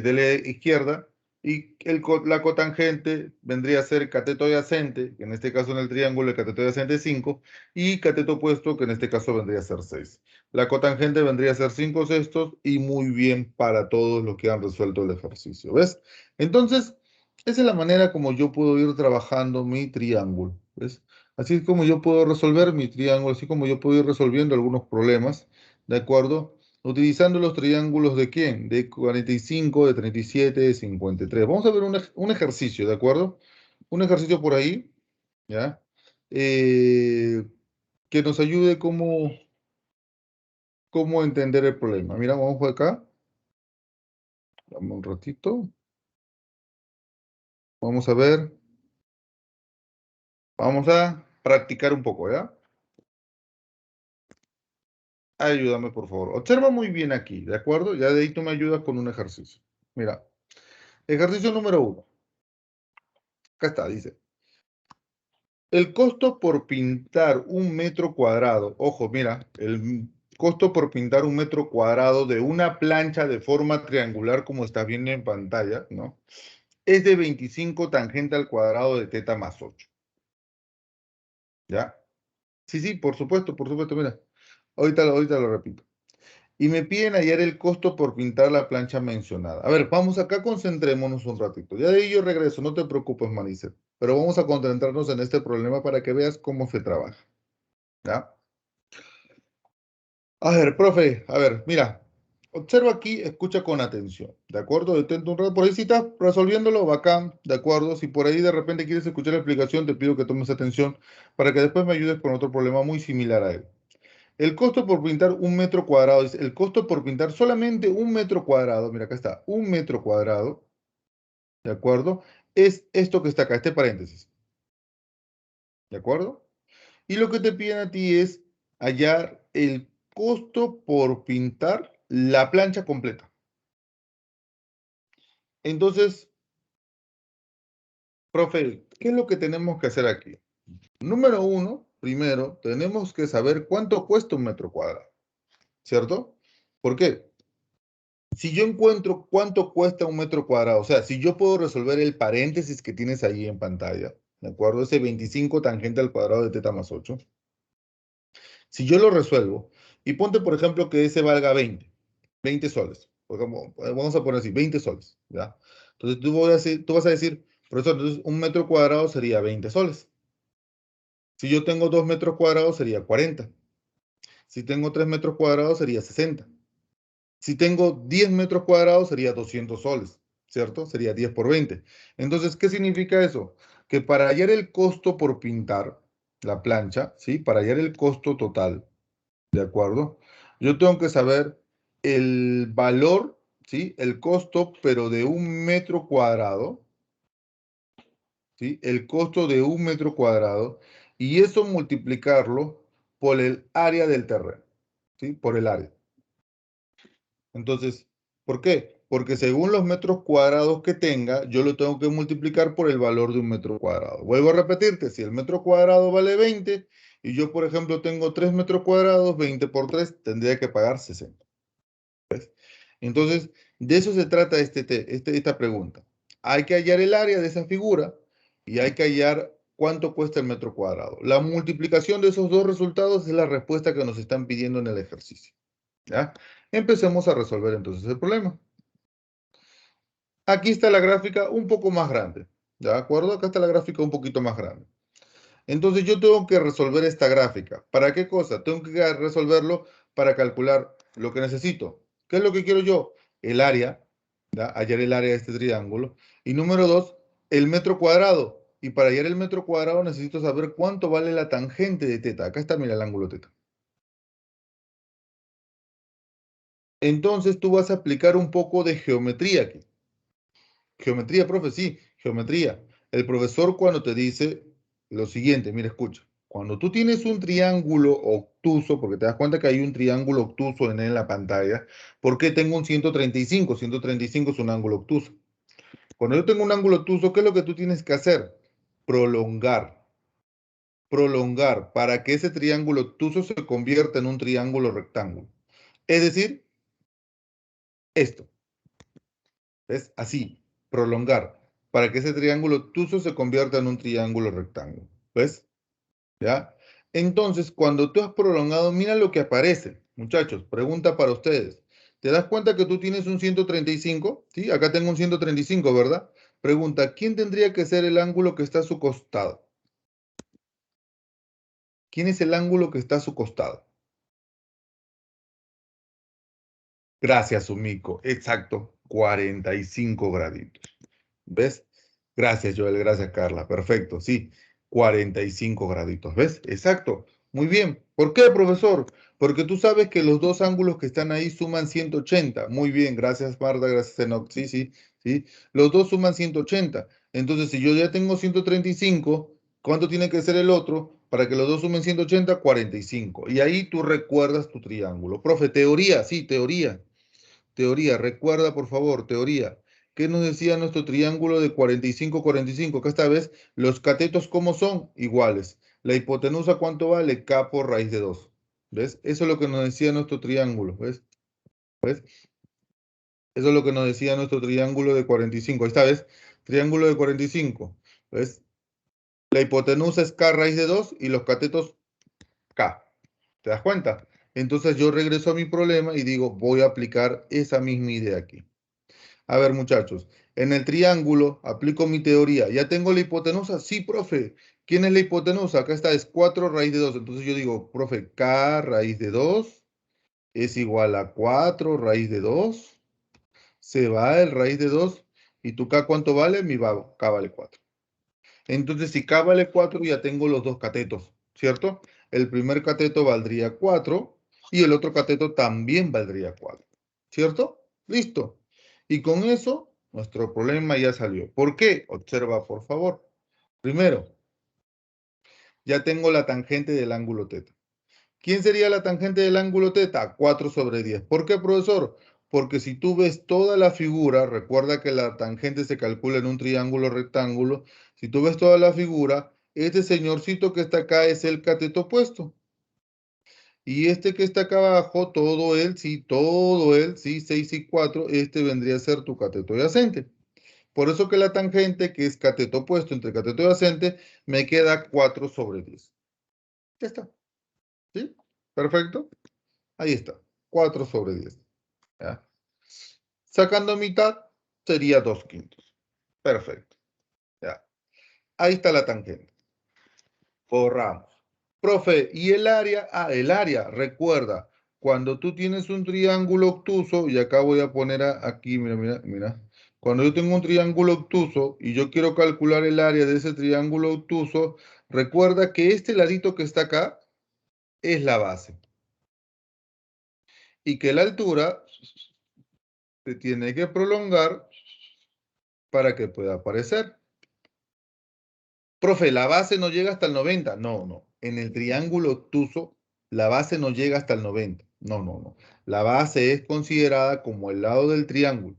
la izquierda, y la cotangente vendría a ser cateto adyacente, que en este caso en el triángulo el cateto adyacente es 5, y cateto opuesto, que en este caso vendría a ser 6. La cotangente vendría a ser 5 sextos y muy bien para todos los que han resuelto el ejercicio, ¿ves? Entonces, esa es la manera como yo puedo ir trabajando mi triángulo, ¿ves? Así es como yo puedo resolver mi triángulo, así como yo puedo ir resolviendo algunos problemas, ¿de acuerdo? Utilizando los triángulos de quién? De 45, de 37, de 53. Vamos a ver un ejercicio, ¿de acuerdo? Un ejercicio por ahí, ¿ya? Eh, que nos ayude cómo entender el problema. Mira, vamos por acá. Dame un ratito. Vamos a ver. Vamos a practicar un poco, ¿ya? Ayúdame, por favor. Observa muy bien aquí, ¿de acuerdo? Ya de ahí tú me ayudas con un ejercicio. Mira, ejercicio número uno. Acá está, dice. El costo por pintar un metro cuadrado, ojo, mira, el costo por pintar un metro cuadrado de una plancha de forma triangular, como estás viendo en pantalla, ¿no? Es de 25 tangente al cuadrado de teta más 8, ¿ya? Sí, sí, por supuesto, mira. Ahorita lo repito. Y me piden hallar el costo por pintar la plancha mencionada. A ver, vamos acá, concentrémonos un ratito. Ya de ahí yo regreso, no te preocupes, Manicel. Pero vamos a concentrarnos en este problema para que veas cómo se trabaja, ¿ya? A ver, profe, a ver, mira, observa aquí, escucha con atención, ¿de acuerdo? Detente un rato, por ahí si estás resolviéndolo, bacán, ¿de acuerdo? Si por ahí de repente quieres escuchar la explicación, te pido que tomes atención para que después me ayudes con otro problema muy similar a él. El costo por pintar un metro cuadrado, es el costo por pintar solamente un metro cuadrado, mira, acá está, un metro cuadrado, ¿de acuerdo? Es esto que está acá, este paréntesis, ¿de acuerdo? Y lo que te piden a ti es hallar el costo por pintar la plancha completa. Entonces, profe, ¿qué es lo que tenemos que hacer aquí? Número uno, primero, tenemos que saber cuánto cuesta un metro cuadrado, ¿cierto? ¿Por qué? Si yo encuentro cuánto cuesta un metro cuadrado, o sea, si yo puedo resolver el paréntesis que tienes ahí en pantalla, ¿de acuerdo? Ese 25 tangente al cuadrado de teta más 8. Si yo lo resuelvo, y ponte, por ejemplo, que ese valga 20 soles. Vamos a poner así, 20 soles, ¿ya? Entonces tú vas a decir, profesor, entonces un metro cuadrado sería 20 soles. Si yo tengo 2 metros cuadrados sería 40. Si tengo 3 metros cuadrados sería 60. Si tengo 10 metros cuadrados sería 200 soles, ¿cierto? Sería 10 por 20. Entonces, ¿qué significa eso? Que para hallar el costo por pintar la plancha, ¿sí? Para hallar el costo total, ¿de acuerdo? Yo tengo que saber el valor, ¿sí? El costo, pero de un metro cuadrado, ¿sí? El costo de un metro cuadrado, y eso multiplicarlo por el área del terreno, ¿sí? Por el área. Entonces, ¿por qué? Porque según los metros cuadrados que tenga, yo lo tengo que multiplicar por el valor de un metro cuadrado. Vuelvo a repetirte, si el metro cuadrado vale 20 y yo, por ejemplo, tengo 3 metros cuadrados, 20 por 3, tendría que pagar 60. Entonces, de eso se trata esta pregunta. Hay que hallar el área de esa figura y hay que hallar cuánto cuesta el metro cuadrado. La multiplicación de esos dos resultados es la respuesta que nos están pidiendo en el ejercicio. ¿Ya? Empecemos a resolver entonces el problema. Aquí está la gráfica un poco más grande. ¿De acuerdo? Acá está la gráfica un poquito más grande. Entonces yo tengo que resolver esta gráfica. ¿Para qué cosa? Tengo que resolverlo para calcular lo que necesito. ¿Qué es lo que quiero yo? El área, ¿ya? Hallar el área de este triángulo. Y número dos, el metro cuadrado. Y para hallar el metro cuadrado necesito saber cuánto vale la tangente de teta. Acá está, mira, el ángulo teta. Entonces tú vas a aplicar un poco de geometría aquí. Geometría, profe, sí, geometría. El profesor cuando te dice lo siguiente, mira, escucha. Cuando tú tienes un triángulo obtuso, porque te das cuenta que hay un triángulo obtuso en la pantalla, ¿por qué tengo un 135? 135 es un ángulo obtuso. Cuando yo tengo un ángulo obtuso, ¿qué es lo que tú tienes que hacer? Prolongar. Prolongar para que ese triángulo obtuso se convierta en un triángulo rectángulo. Es decir, esto. ¿Ves? Así, prolongar, para que ese triángulo obtuso se convierta en un triángulo rectángulo. ¿Ves? ¿Ya? Entonces, cuando tú has prolongado, mira lo que aparece. Muchachos, pregunta para ustedes. ¿Te das cuenta que tú tienes un 135? ¿Sí? Acá tengo un 135, ¿verdad? Pregunta, ¿quién tendría que ser el ángulo que está a su costado? ¿Quién es el ángulo que está a su costado? Gracias, Sumiko. Exacto, 45 graditos. ¿Ves? Gracias, Joel. Gracias, Carla. Perfecto. Sí, 45 graditos. ¿Ves? Exacto. Muy bien. ¿Por qué, profesor? Porque tú sabes que los dos ángulos que están ahí suman 180. Muy bien. Gracias, Marta. Gracias, Enoch. Sí, sí, sí. Los dos suman 180. Entonces, si yo ya tengo 135, ¿cuánto tiene que ser el otro para que los dos sumen 180? 45. Y ahí tú recuerdas tu triángulo. Profe, teoría. Sí, teoría. Teoría, recuerda por favor, teoría. ¿Qué nos decía nuestro triángulo de 45, 45? Que esta vez los catetos, ¿cómo son? Iguales. La hipotenusa, ¿cuánto vale? K por raíz de 2. ¿Ves? Eso es lo que nos decía nuestro triángulo. ¿Ves? ¿Ves? Eso es lo que nos decía nuestro triángulo de 45. Esta vez, triángulo de 45. ¿Ves? La hipotenusa es K raíz de 2 y los catetos K. ¿Te das cuenta? Entonces yo regreso a mi problema y digo, voy a aplicar esa misma idea aquí. A ver, muchachos, en el triángulo aplico mi teoría. ¿Ya tengo la hipotenusa? Sí, profe. ¿Quién es la hipotenusa? Acá está, es 4 raíz de 2. Entonces yo digo, profe, K raíz de 2 es igual a 4 raíz de 2. Se va el raíz de 2. ¿Y tu K cuánto vale? K vale 4. Entonces, si K vale 4, ya tengo los dos catetos, ¿cierto? El primer cateto valdría 4 y el otro cateto también valdría 4, ¿cierto? Listo. Y con eso, Nuestro problema ya salió. ¿Por qué? Observa, por favor. Primero, ya tengo la tangente del ángulo teta. ¿Quién sería la tangente del ángulo teta? 4 sobre 10. ¿Por qué, profesor? Porque si tú ves toda la figura, recuerda que la tangente se calcula en un triángulo rectángulo. Si tú ves toda la figura, este señorcito que está acá es el cateto opuesto. Y este que está acá abajo, todo él, sí, 6 y 4, este vendría a ser tu cateto adyacente. Por eso que la tangente, que es cateto opuesto entre cateto adyacente, me queda 4 sobre 10. Ya está. ¿Sí? Perfecto. Ahí está. 4 sobre 10. ¿Ya? Sacando mitad, sería 2 quintos. Perfecto. ¿Ya? Ahí está la tangente. Borramos. Profe, ¿y el área? Ah, el área, recuerda, cuando tú tienes un triángulo obtuso, y acá voy a poner aquí, mira, mira, mira. Cuando yo tengo un triángulo obtuso y yo quiero calcular el área de ese triángulo obtuso, recuerda que este ladito que está acá es la base. Y que la altura se tiene que prolongar para que pueda aparecer. Profe, la base no llega hasta el 90. No, no. En el triángulo obtuso, la base no llega hasta el 90. No, no, no. La base es considerada como el lado del triángulo.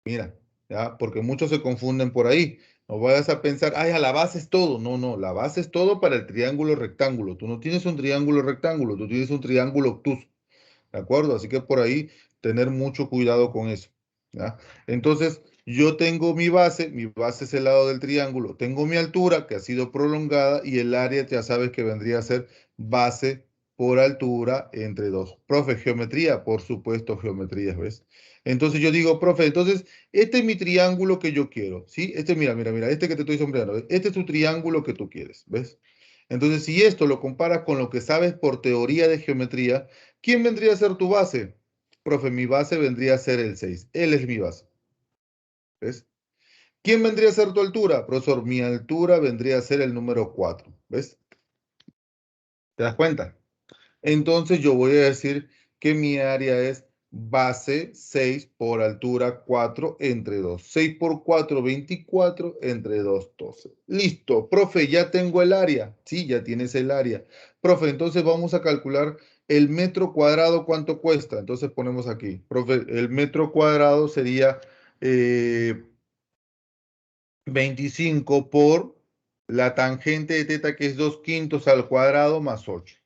Mira, ¿ya? Porque muchos se confunden por ahí. No vayas a pensar, ay, a la base es todo. No, no, la base es todo para el triángulo rectángulo. Tú no tienes un triángulo rectángulo, tú tienes un triángulo obtuso. ¿De acuerdo? Así que por ahí tener mucho cuidado con eso. ¿Ya? Entonces, yo tengo mi base es el lado del triángulo, tengo mi altura que ha sido prolongada y el área ya sabes que vendría a ser base por altura entre dos. Profe, geometría, por supuesto, geometría, ¿ves? Entonces yo digo, profe, entonces, este es mi triángulo que yo quiero, ¿sí? Este, mira, mira, mira, este que te estoy sombreando, ¿ves? Este es tu triángulo que tú quieres, ¿ves? Entonces, si esto lo comparas con lo que sabes por teoría de geometría, ¿quién vendría a ser tu base? Profe, mi base vendría a ser el 6. Él es mi base. ¿Ves? ¿Quién vendría a ser tu altura? Profesor, mi altura vendría a ser el número 4. ¿Ves? ¿Te das cuenta? Entonces yo voy a decir que mi área es base 6 por altura 4 entre 2. 6 por 4, 24 entre 2, 12. Listo, profe, ya tengo el área. Sí, ya tienes el área. Profe, entonces vamos a calcular el metro cuadrado, ¿cuánto cuesta? Entonces ponemos aquí. Profe, el metro cuadrado sería 25 por la tangente de teta, que es 2 quintos al cuadrado más 8.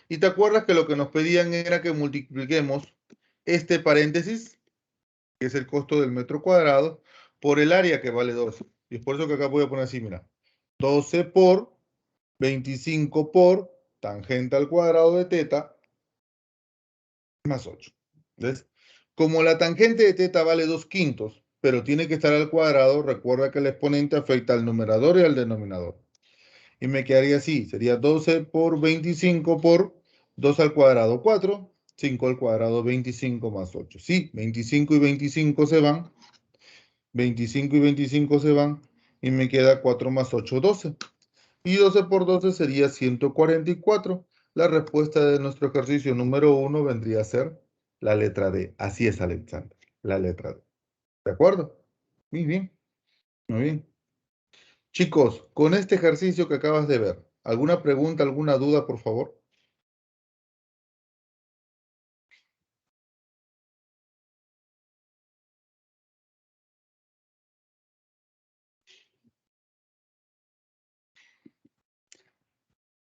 Y te acuerdas que lo que nos pedían era que multipliquemos este paréntesis, que es el costo del metro cuadrado, por el área, que vale 12. Y es por eso que acá voy a poner así, mira. 12 por 25 por tangente al cuadrado de teta más 8. ¿Ves? Como la tangente de teta vale 2 quintos, pero tiene que estar al cuadrado, recuerda que el exponente afecta al numerador y al denominador. Y me quedaría así, sería 12 por 25 por 2 al cuadrado, 4, 5 al cuadrado, 25 más 8. Sí, 25 y 25 se van, 25 y 25 se van, y me queda 4 más 8, 12. Y 12 por 12 sería 144. La respuesta de nuestro ejercicio número 1 vendría a ser la letra D. Así es, Alexander, la letra D. ¿De acuerdo? Muy bien, muy bien. Chicos, con este ejercicio que acabas de ver, ¿alguna pregunta, alguna duda, por favor?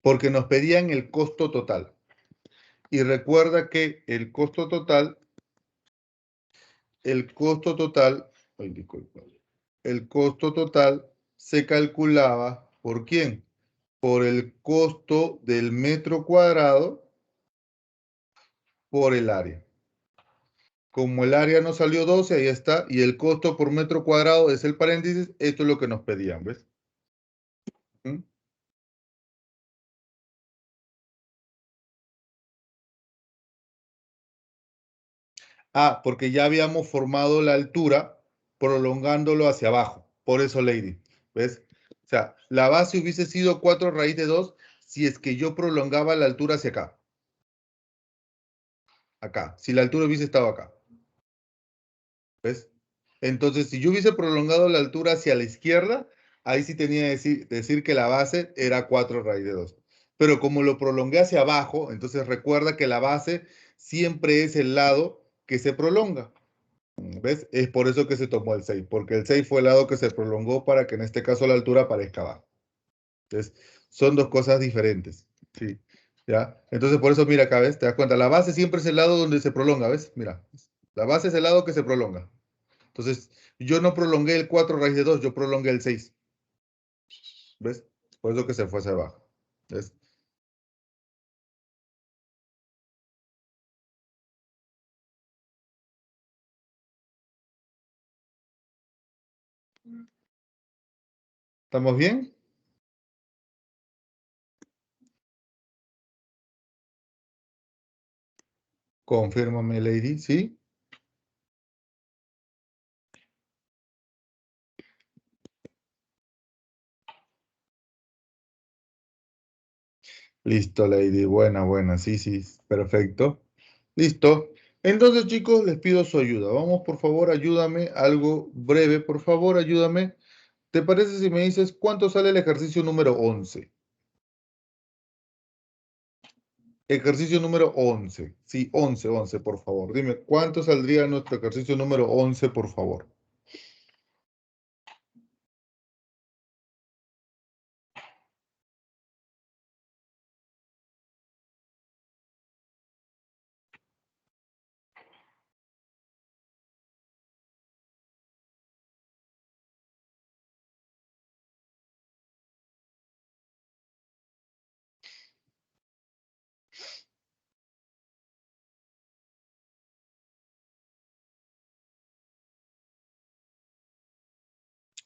Porque nos pedían el costo total. Y recuerda que ay, disculpa, el costo total se calculaba ¿por quién? Por el costo del metro cuadrado por el área. Como el área nos salió 12, ahí está, y el costo por metro cuadrado es el paréntesis, esto es lo que nos pedían, ¿ves? ¿Mm? Ah, porque ya habíamos formado la altura prolongándolo hacia abajo. Por eso, Lady. ¿Ves? O sea, la base hubiese sido 4 raíz de 2 si es que yo prolongaba la altura hacia acá. Acá. Si la altura hubiese estado acá. ¿Ves? Entonces, si yo hubiese prolongado la altura hacia la izquierda, ahí sí tenía que decir que la base era 4 raíz de 2. Pero como lo prolongué hacia abajo, entonces recuerda que la base siempre es el lado que se prolonga. ¿Ves? Es por eso que se tomó el 6, porque el 6 fue el lado que se prolongó para que en este caso la altura aparezca abajo. Entonces, son dos cosas diferentes. Sí. ¿Ya? Entonces, por eso, mira acá, ¿ves? Te das cuenta, la base siempre es el lado donde se prolonga, ¿ves? Mira, la base es el lado que se prolonga. Entonces, yo no prolongué el 4 raíz de 2, yo prolongué el 6. ¿Ves? Por eso que se fue hacia abajo. ¿Ves? ¿Estamos bien? Confírmame, Lady, ¿sí? Listo, Lady. Buena, buena. Sí, sí, perfecto. Listo. Entonces, chicos, les pido su ayuda. Vamos, por favor, ayúdame. Algo breve, por favor, ayúdame. ¿Te parece si me dices cuánto sale el ejercicio número 11? Ejercicio número 11. Sí, 11, 11, por favor. Dime, ¿cuánto saldría nuestro ejercicio número 11, por favor?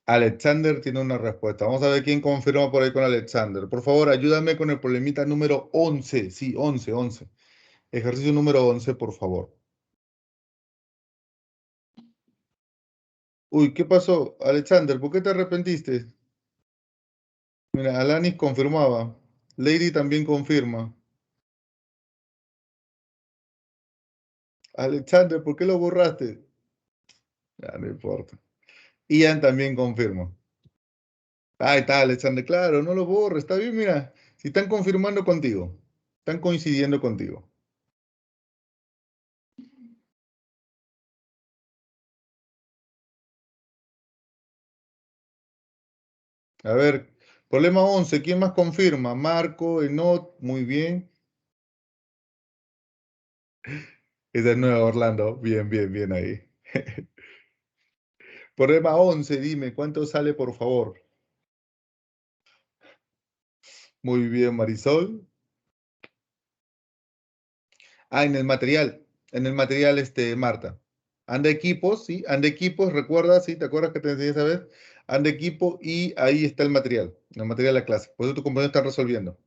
Alexander tiene una respuesta. Vamos a ver quién confirma por ahí con Alexander. Por favor, ayúdame con el problemita número 11. Sí, 11, 11. Ejercicio número 11, por favor. Uy, ¿qué pasó? Alexander, ¿por qué te arrepentiste? Mira, Alanis confirmaba. Lady también confirma. Alexander, ¿por qué lo borraste? Ya, no importa. Ian también confirma. Ahí está, Alexander. Claro, no lo borres. Está bien, mira. Si están confirmando contigo. Están coincidiendo contigo. A ver, problema 11. ¿Quién más confirma? Marco, Enot, muy bien. Esa es nueva, Orlando. Bien, bien, bien ahí. Problema 11. Dime, ¿cuánto sale, por favor? Muy bien, Marisol. Ah, en el material, Marta. Anda equipos, ¿sí? Anda equipos, recuerda, ¿sí? ¿Te acuerdas que te enseñé esa vez? Anda equipo y ahí está el material de la clase. Por eso tu compañero está resolviendo.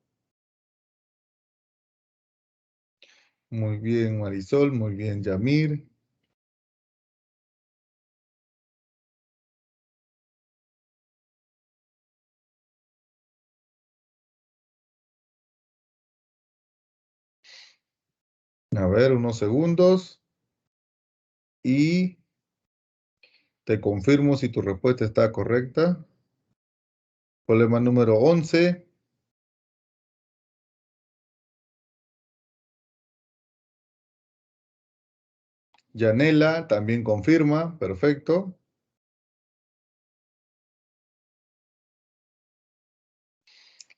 Muy bien, Marisol, muy bien, Yamir. A ver, unos segundos y te confirmo si tu respuesta está correcta. Problema número 11. Yanela también confirma, perfecto.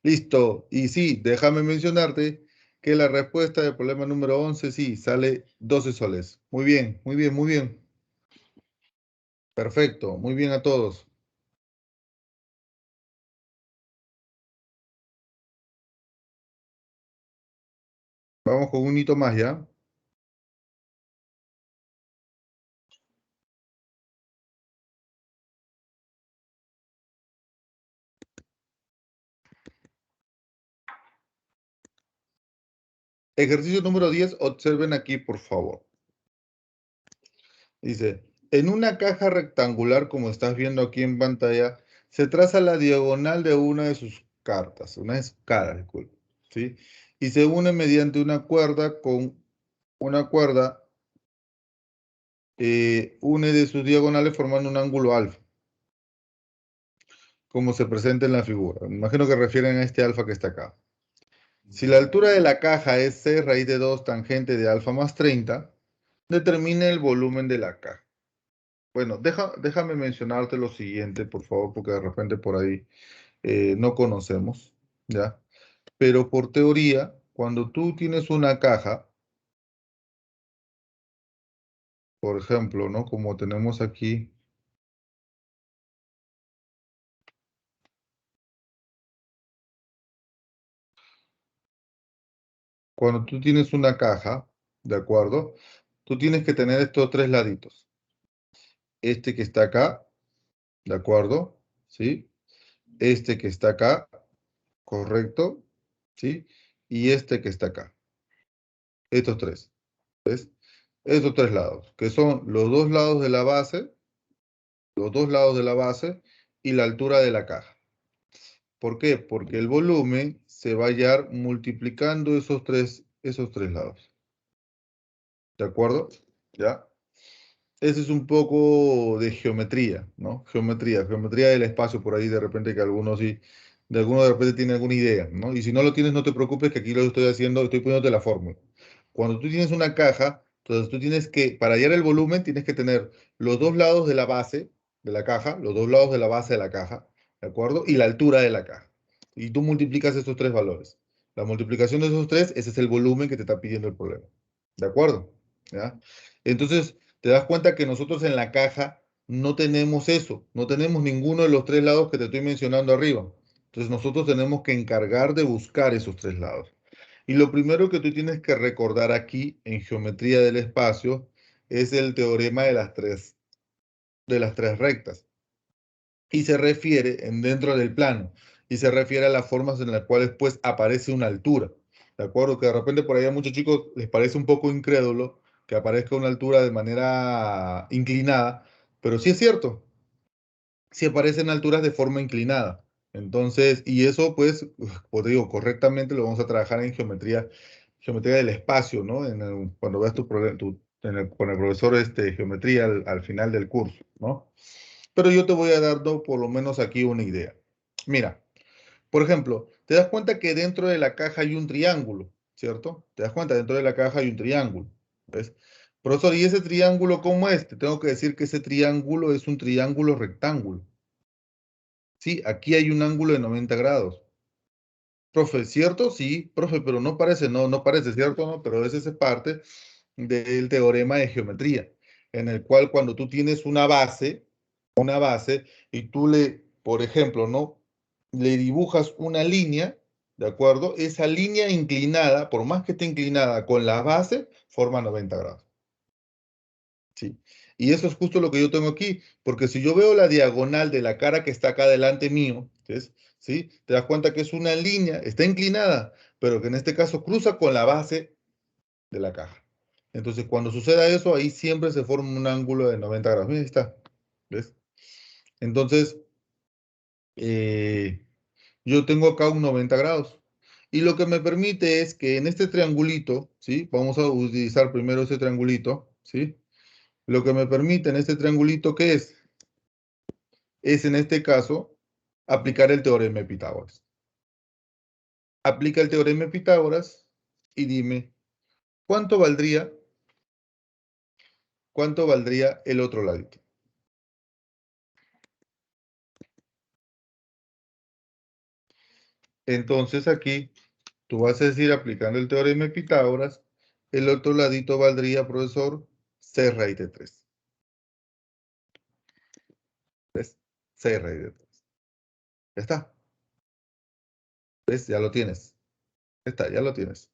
Listo. Y sí, déjame mencionarte que la respuesta del problema número 11 sí, sale 12 soles. Muy bien, muy bien, muy bien. Perfecto, muy bien a todos. Vamos con un hito más ya. Ejercicio número 10. Observen aquí, por favor. Dice, en una caja rectangular, como estás viendo aquí en pantalla, se traza la diagonal de una de sus cartas, una de sus caras, disculpe, ¿sí? Y se une mediante una cuerda con una cuerda une de sus diagonales formando un ángulo alfa, como se presenta en la figura. Me imagino que refieren a este alfa que está acá. Si la altura de la caja es c raíz de 2 tangente de alfa más 30, determine el volumen de la caja. Bueno, déjame mencionarte lo siguiente, por favor, porque de repente por ahí no conocemos, ¿ya? Pero por teoría, cuando tú tienes una caja, por ejemplo, ¿no? Como tenemos aquí, cuando tú tienes una caja, ¿de acuerdo? Tú tienes que tener estos tres laditos. Este que está acá, ¿de acuerdo? ¿Sí? Este que está acá, ¿correcto? ¿Sí? Y este que está acá. Estos tres. ¿Ves? Estos tres lados, que son los dos lados de la base, los dos lados de la base y la altura de la caja. ¿Por qué? Porque el volumen se va a hallar multiplicando esos tres lados. ¿De acuerdo? ¿Ya? Ese es un poco de geometría, ¿no? Geometría del espacio por ahí de repente que algunos sí, de algunos de repente tienen alguna idea, ¿no? Y si no lo tienes, no te preocupes que aquí lo estoy haciendo, estoy poniéndote la fórmula. Cuando tú tienes una caja, entonces tú tienes que, para hallar el volumen, tienes que tener los dos lados de la base de la caja, los dos lados de la base de la caja, ¿de acuerdo? Y la altura de la caja. Y tú multiplicas estos tres valores. La multiplicación de esos tres, ese es el volumen que te está pidiendo el problema. ¿De acuerdo? ¿Ya? Entonces, te das cuenta que nosotros en la caja no tenemos eso, no tenemos ninguno de los tres lados que te estoy mencionando arriba. Entonces nosotros tenemos que encargar de buscar esos tres lados. Y lo primero que tú tienes que recordar aquí en geometría del espacio es el teorema de las tres rectas. Y se refiere dentro del plano. Y se refiere a las formas en las cuales pues aparece una altura. ¿De acuerdo? Que de repente por ahí a muchos chicos les parece un poco incrédulo que aparezca una altura de manera inclinada, pero sí es cierto, sí aparecen alturas de forma inclinada. Entonces, y eso pues, como te digo, correctamente lo vamos a trabajar en geometría del espacio, ¿no? Cuando veas con el profesor geometría al final del curso, ¿no? Pero yo te voy a dar por lo menos aquí una idea. Mira, por ejemplo, te das cuenta que dentro de la caja hay un triángulo, ¿cierto? Te das cuenta, dentro de la caja hay un triángulo, ¿ves? Profesor, ¿y ese triángulo cómo es? Te tengo que decir que ese triángulo es un triángulo rectángulo. Sí, aquí hay un ángulo de 90 grados. Profe, ¿cierto? Sí, profe, pero no parece, no parece, ¿cierto? No, pero esa es parte del teorema de geometría, en el cual cuando tú tienes una base, y tú por ejemplo, ¿no? Le dibujas una línea, ¿de acuerdo? Esa línea inclinada, por más que esté inclinada con la base, forma 90 grados. ¿Sí? Y eso es justo lo que yo tengo aquí, porque si yo veo la diagonal de la cara que está acá delante mío, ¿ves? ¿Sí? Te das cuenta que es una línea, está inclinada, pero que en este caso cruza con la base de la caja. Entonces, cuando suceda eso, ahí siempre se forma un ángulo de 90 grados. Mira, ahí está. ¿Ves? Entonces, eh, yo tengo acá un 90 grados. Y lo que me permite es que en este triangulito, ¿sí? Vamos a utilizar primero este triangulito, ¿sí? Lo que me permite en este triangulito, ¿qué es? Es en este caso aplicar el teorema de Pitágoras. Aplica el teorema de Pitágoras y dime, ¿cuánto cuánto valdría el otro ladito? Entonces aquí tú vas a decir, aplicando el teorema de Pitágoras, el otro ladito valdría, profesor, c raíz de 3. ¿Ves? C raíz de 3. Ya está. ¿Ves? Ya lo tienes. Ya está, ya lo tienes.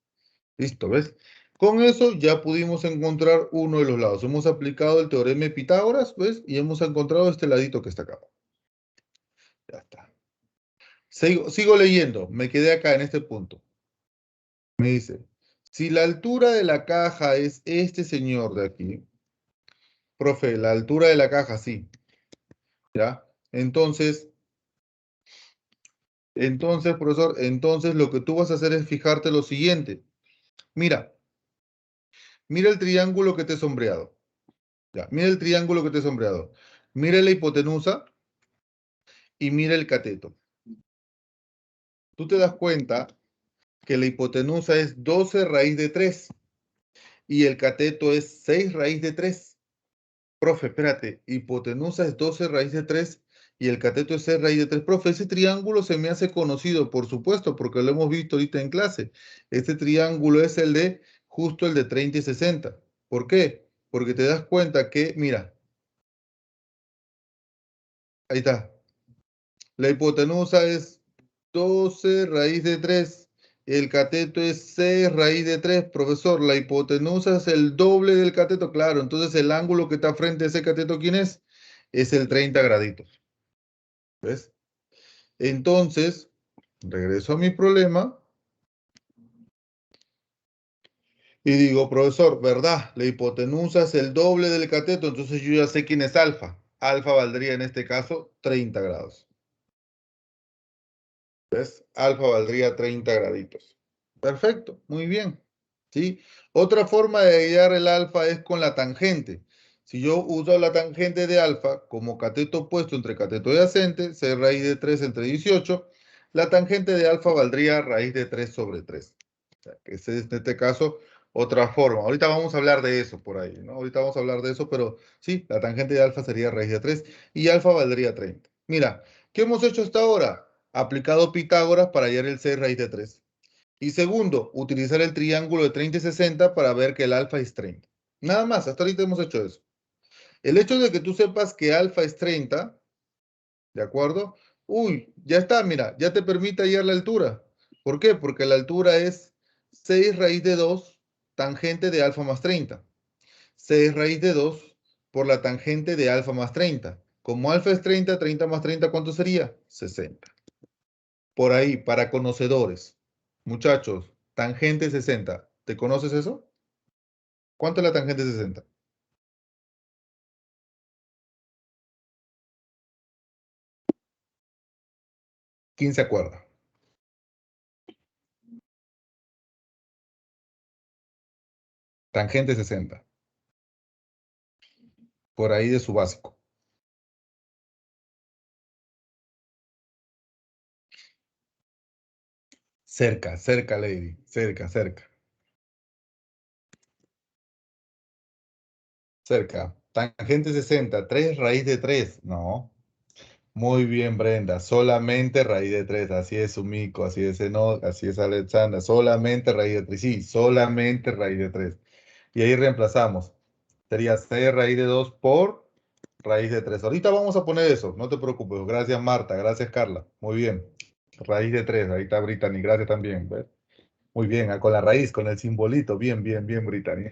Listo, ¿ves? Con eso ya pudimos encontrar uno de los lados. Hemos aplicado el teorema de Pitágoras, ¿ves? Y hemos encontrado este ladito que está acá. Ya está. Sigo leyendo. Me quedé acá en este punto. Me dice, si la altura de la caja es este señor de aquí, profe, la altura de la caja, sí, ¿ya? Entonces, profesor, entonces lo que tú vas a hacer es fijarte lo siguiente. Mira, mira el triángulo que te he sombreado. Ya, mira el triángulo que te he sombreado. Mira la hipotenusa y mira el cateto. Tú te das cuenta que la hipotenusa es 12 raíz de 3 y el cateto es 6 raíz de 3. Profe, espérate, hipotenusa es 12 raíz de 3 y el cateto es 6 raíz de 3. Profe, ese triángulo se me hace conocido, por supuesto, porque lo hemos visto ahorita en clase. Este triángulo es justo el de 30 y 60. ¿Por qué? Porque te das cuenta que, mira, ahí está. La hipotenusa es 12 raíz de 3. El cateto es 6 raíz de 3. Profesor, la hipotenusa es el doble del cateto. Claro, entonces el ángulo que está frente a ese cateto, ¿quién es? Es el 30 graditos. ¿Ves? Entonces, regreso a mi problema y digo, profesor, ¿verdad? La hipotenusa es el doble del cateto, entonces yo ya sé quién es alfa. Alfa valdría en este caso 30 grados. ¿Ves? Alfa valdría 30 graditos. Perfecto, muy bien. ¿Sí? Otra forma de hallar el alfa es con la tangente. Si yo uso la tangente de alfa como cateto opuesto entre cateto adyacente, 6 raíz de 3 entre 18, la tangente de alfa valdría raíz de 3 sobre 3. O sea, que esa es en este caso otra forma. Ahorita vamos a hablar de eso por ahí, ¿no? Ahorita vamos a hablar de eso, pero sí, la tangente de alfa sería raíz de 3 y alfa valdría 30. Mira, ¿qué hemos hecho hasta ahora? Aplicado Pitágoras para hallar el 6 raíz de 3. Y segundo, utilizar el triángulo de 30 y 60 para ver que el alfa es 30. Nada más, hasta ahorita hemos hecho eso. El hecho de que tú sepas que alfa es 30, ¿de acuerdo? Uy, ya está, mira, ya te permite hallar la altura. ¿Por qué? Porque la altura es 6 raíz de 2 tangente de alfa más 30. 6 raíz de 2 por la tangente de alfa más 30. Como alfa es 30, 30 más 30, ¿cuánto sería? 60. Por ahí, para conocedores. Muchachos, tangente 60. ¿Te conoces eso? ¿Cuánto es la tangente 60? ¿Quién se acuerda? Tangente 60. Por ahí de su básico. Cerca, cerca, lady. Cerca, cerca. Cerca. Tangente 60. 3 raíz de 3. No. Muy bien, Brenda. Solamente raíz de 3. Así es, Sumiko. Así es, Enoch. Así es, Alexandra. Solamente raíz de 3. Sí, solamente raíz de 3. Y ahí reemplazamos. Sería 6 raíz de 2 por raíz de 3. Ahorita vamos a poner eso, no te preocupes. Gracias, Marta. Gracias, Carla. Muy bien. Raíz de 3. Ahí está Brittany. Gracias también. ¿Ves? Muy bien. Con la raíz, con el simbolito. Bien, bien, bien, Brittany.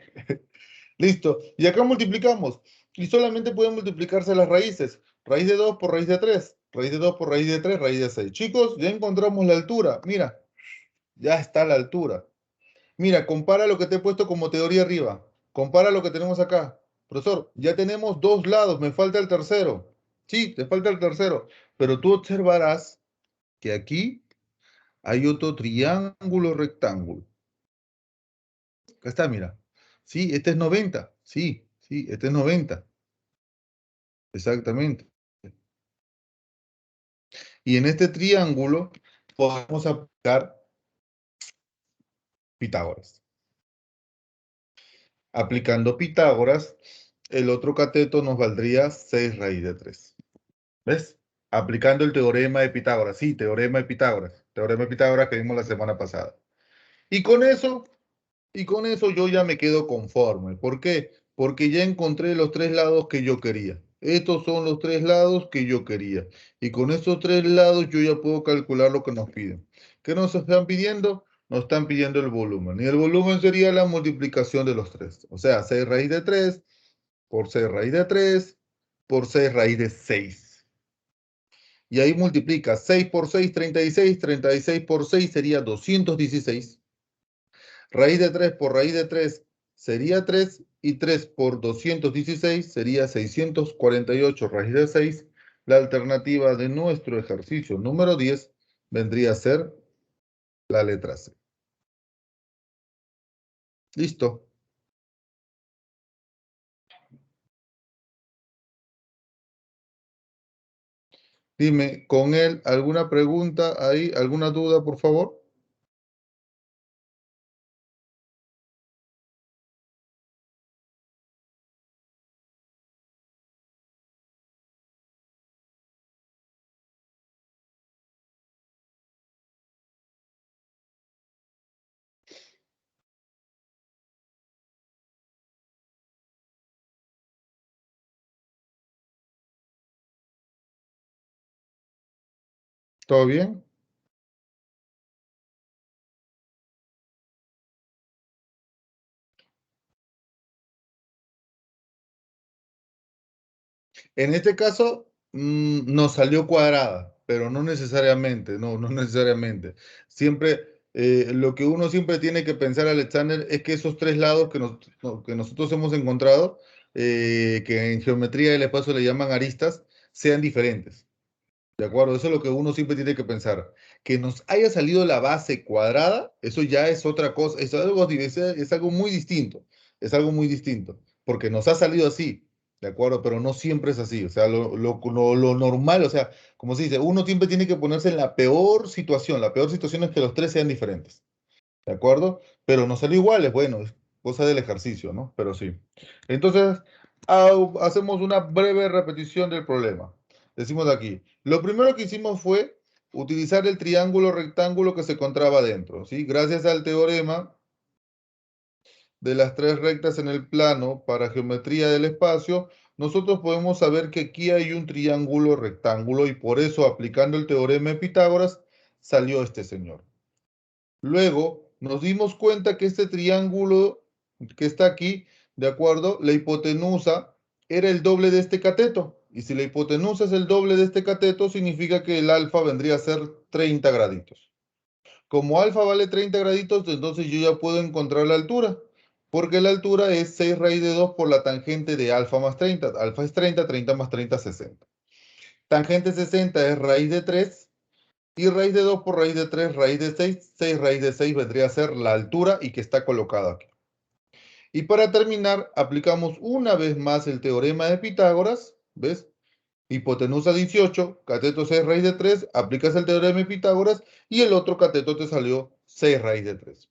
Listo. Y acá multiplicamos. Y solamente pueden multiplicarse las raíces. Raíz de 2 por raíz de 3. Raíz de 2 por raíz de 3, raíz de 6. Chicos, ya encontramos la altura. Mira, ya está la altura. Mira, compara lo que te he puesto como teoría arriba. Compara lo que tenemos acá. Profesor, ya tenemos dos lados, me falta el tercero. Sí, te falta el tercero. Pero tú observarás que aquí hay otro triángulo rectángulo. Acá está, mira. Sí, este es 90. Sí, sí, este es 90. Exactamente. Y en este triángulo podemos aplicar Pitágoras. Aplicando Pitágoras, el otro cateto nos valdría 6 raíz de 3. ¿Ves? Aplicando el teorema de Pitágoras. Sí, teorema de Pitágoras. Teorema de Pitágoras que vimos la semana pasada. Y con eso, y con eso yo ya me quedo conforme. ¿Por qué? Porque ya encontré los tres lados que yo quería. Estos son los tres lados que yo quería. Y con estos tres lados yo ya puedo calcular lo que nos piden. ¿Qué nos están pidiendo? Nos están pidiendo el volumen. Y el volumen sería la multiplicación de los tres. O sea, 6 raíz de 3 por 6 raíz de 3 por 6 raíz de 6. Y ahí multiplica 6 por 6, 36. 36 por 6 sería 216. Raíz de 3 por raíz de 3 sería 3. Y 3 por 216 sería 648 raíz de 6. La alternativa de nuestro ejercicio número 10 vendría a ser la letra C. Listo. Dime, con él, ¿alguna pregunta ahí? ¿Alguna duda, por favor? ¿Todo bien? En este caso, nos salió cuadrada, pero no necesariamente, no necesariamente. Siempre, lo que uno siempre tiene que pensar, Alexander, es que esos tres lados que nosotros hemos encontrado, que en geometría del espacio le llaman aristas, sean diferentes. ¿De acuerdo? Eso es lo que uno siempre tiene que pensar. Que nos haya salido la base cuadrada, eso ya es otra cosa, es algo muy distinto, es algo muy distinto, porque nos ha salido así, ¿de acuerdo? Pero no siempre es así, o sea, lo normal, o sea, como se dice, uno siempre tiene que ponerse en la peor situación es que los tres sean diferentes. ¿De acuerdo? Pero no salió igual, es bueno, es cosa del ejercicio, ¿no? Pero sí. Entonces, hacemos una breve repetición del problema. Decimos aquí, lo primero que hicimos fue utilizar el triángulo rectángulo que se encontraba dentro, ¿sí? Gracias al teorema de las tres rectas en el plano para geometría del espacio, nosotros podemos saber que aquí hay un triángulo rectángulo y por eso, aplicando el teorema de Pitágoras, salió este señor. Luego nos dimos cuenta que este triángulo que está aquí, ¿de acuerdo? La hipotenusa era el doble de este cateto. Y si la hipotenusa es el doble de este cateto, significa que el alfa vendría a ser 30 graditos. Como alfa vale 30 graditos, entonces yo ya puedo encontrar la altura. Porque la altura es 6 raíz de 2 por la tangente de alfa más 30. Alfa es 30, 30 más 30, 60. Tangente 60 es raíz de 3. Y raíz de 2 por raíz de 3 raíz de 6 6 raíz de 6 vendría a ser la altura y que está colocada aquí. Y para terminar, aplicamos una vez más el teorema de Pitágoras, ¿ves? Hipotenusa 18, cateto 6 raíz de 3, aplicas el teorema de Pitágoras y el otro cateto te salió 6 raíz de 3.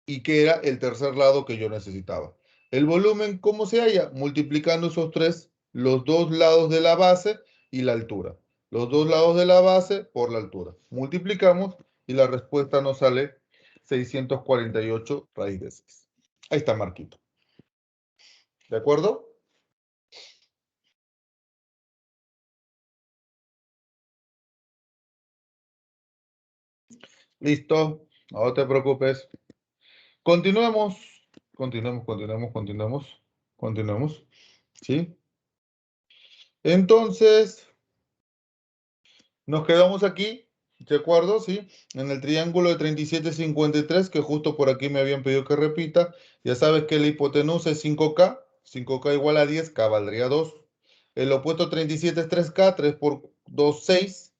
Y que era el tercer lado que yo necesitaba. El volumen, ¿cómo se halla? Multiplicando esos tres, los dos lados de la base y la altura. Los dos lados de la base por la altura. Multiplicamos y la respuesta nos sale 648 raíz de 6. Ahí está Marquito. ¿De acuerdo? Listo. No te preocupes. Continuemos. Continuemos. ¿Sí? Entonces, nos quedamos aquí, ¿de acuerdo? Sí, en el triángulo de 37,53, que justo por aquí me habían pedido que repita. Ya sabes que la hipotenusa es 5K, 5K igual a 10, K valdría 2. El opuesto 37 es 3K, 3 por 2, 6.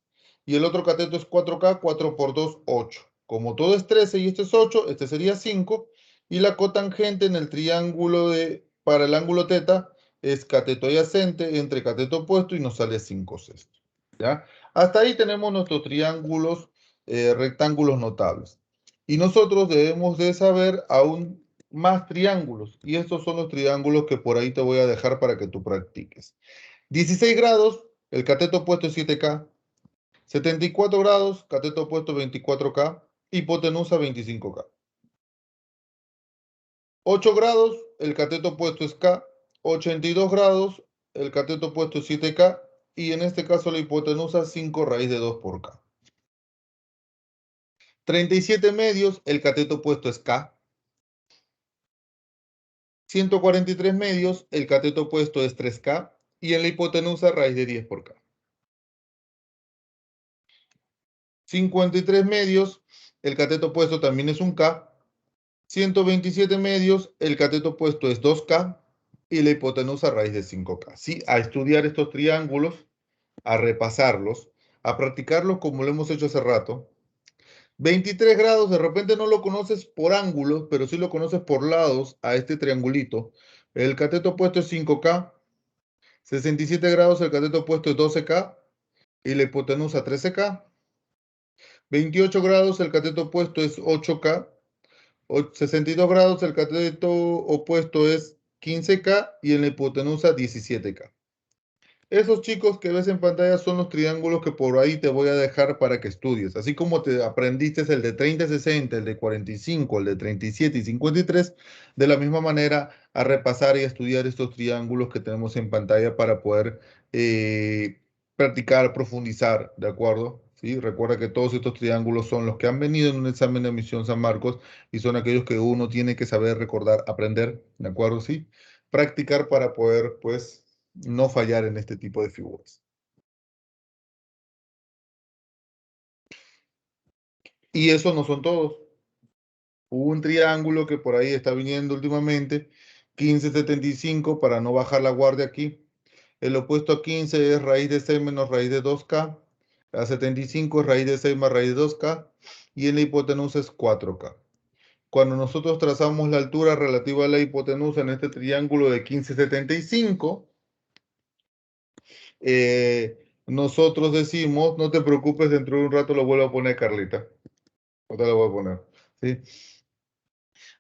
Y el otro cateto es 4K, 4 por 2, 8. Como todo es 13 y este es 8, este sería 5. Y la cotangente en el triángulo para el ángulo teta es cateto adyacente entre cateto opuesto y nos sale 5 sextos. ¿Ya? Hasta ahí tenemos nuestros triángulos, rectángulos notables. Y nosotros debemos de saber aún más triángulos. Y estos son los triángulos que por ahí te voy a dejar para que tú practiques. 16 grados, el cateto opuesto es 7K. 74 grados, cateto opuesto 24K. Hipotenusa 25K. 8 grados, el cateto opuesto es K. 82 grados, el cateto opuesto es 7K. Y en este caso la hipotenusa 5 raíz de 2 por K. 37 medios, el cateto opuesto es K. 143 medios, el cateto opuesto es 3K. Y en la hipotenusa raíz de 10 por K. 53 medios, el cateto opuesto también es un K. 127 medios, el cateto opuesto es 2K. Y la hipotenusa raíz de 5K. Sí, a estudiar estos triángulos, a repasarlos, a practicarlos como lo hemos hecho hace rato. 23 grados, de repente no lo conoces por ángulos, pero sí lo conoces por lados a este triangulito. El cateto opuesto es 5K. 67 grados, el cateto opuesto es 12K. y la hipotenusa 13K. 28 grados, el cateto opuesto es 8K. 62 grados, el cateto opuesto es 15K y en la hipotenusa 17K. Esos chicos que ves en pantalla son los triángulos que por ahí te voy a dejar para que estudies. Así como te aprendiste el de 30-60, el de 45, el de 37 y 53, de la misma manera a repasar y a estudiar estos triángulos que tenemos en pantalla para poder practicar, profundizar, ¿de acuerdo? ¿Sí? Recuerda que todos estos triángulos son los que han venido en un examen de admisión San Marcos y son aquellos que uno tiene que saber recordar, aprender, ¿de acuerdo? ¿Sí? Practicar para poder, pues, no fallar en este tipo de figuras. Y eso no son todos. Hubo un triángulo que por ahí está viniendo últimamente, 15,75 para no bajar la guardia aquí. El opuesto a 15 es raíz de 6 menos raíz de 2K. A 75 es raíz de 6 más raíz de 2K. Y en la hipotenusa es 4K. Cuando nosotros trazamos la altura relativa a la hipotenusa en este triángulo de 15,75, nosotros decimos, no te preocupes, dentro de un rato lo vuelvo a poner, Carlita. No te lo voy a poner. ¿Sí?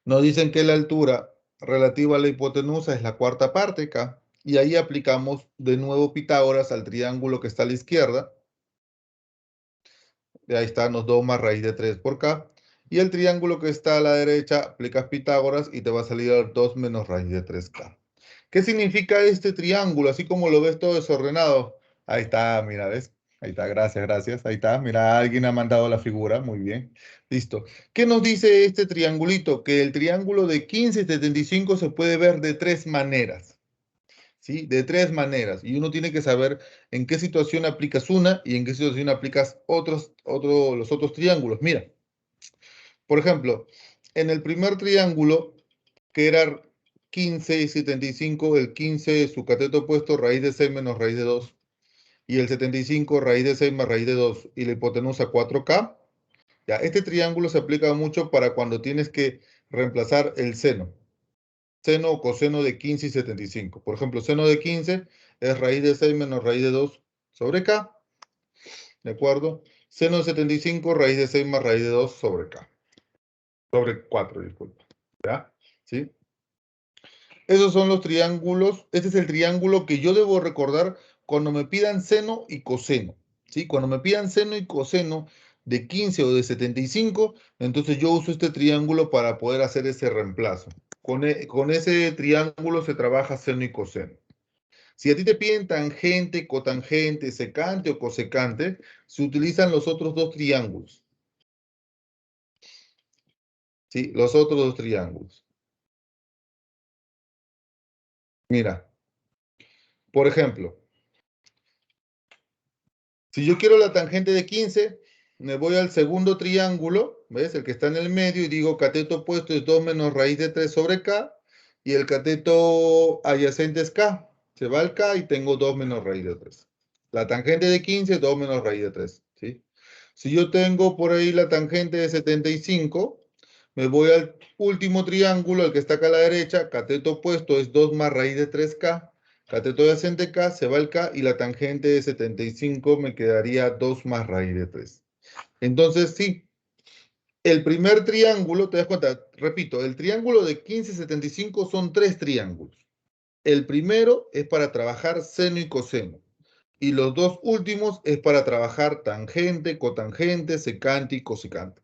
Nos dicen que la altura relativa a la hipotenusa es la cuarta parte K. Y ahí aplicamos de nuevo Pitágoras al triángulo que está a la izquierda. Y ahí están los 2 más raíz de 3 por K. Y el triángulo que está a la derecha, aplicas Pitágoras y te va a salir 2 menos raíz de 3K. ¿Qué significa este triángulo? Así como lo ves todo desordenado. Ahí está, mira, ¿ves? Ahí está, gracias, gracias. Ahí está, mira, alguien ha mandado la figura, muy bien. Listo. ¿Qué nos dice este triangulito? Que el triángulo de 15,75 se puede ver de tres maneras. ¿Sí? De tres maneras. Y uno tiene que saber en qué situación aplicas una y en qué situación aplicas los otros triángulos. Mira, por ejemplo, en el primer triángulo, que era 15 y 75, el 15 su cateto opuesto, raíz de 6 menos raíz de 2, y el 75, raíz de 6 más raíz de 2, y la hipotenusa 4K. Ya, este triángulo se aplica mucho para cuando tienes que reemplazar el seno o coseno de 15 y 75. Por ejemplo, seno de 15 es raíz de 6 menos raíz de 2 sobre K, ¿de acuerdo? Seno de 75, raíz de 6 más raíz de 2 sobre K, sobre 4, disculpa, ¿ya? ¿Sí? Esos son los triángulos. Este es el triángulo que yo debo recordar cuando me pidan seno y coseno. ¿Sí? Cuando me pidan seno y coseno de 15 o de 75, entonces yo uso este triángulo para poder hacer ese reemplazo. Con ese triángulo se trabaja seno y coseno. Si a ti te piden tangente, cotangente, secante o cosecante, se utilizan los otros dos triángulos. ¿Sí? Los otros dos triángulos. Mira, por ejemplo, si yo quiero la tangente de 15, me voy al segundo triángulo, ¿ves? El que está en el medio y digo cateto opuesto es 2 menos raíz de 3 sobre K y el cateto adyacente es K. Se va al K y tengo 2 menos raíz de 3. La tangente de 15, 2 menos raíz de 3, ¿sí? Si yo tengo por ahí la tangente de 75, me voy al último triángulo, el que está acá a la derecha, cateto opuesto es 2 más raíz de 3K. Cateto adyacente K, se va el K y la tangente de 75 me quedaría 2 más raíz de 3. Entonces, sí, el primer triángulo, te das cuenta, repito, el triángulo de 15,75 son tres triángulos. El primero es para trabajar seno y coseno. Y los dos últimos es para trabajar tangente, cotangente, secante y cosecante.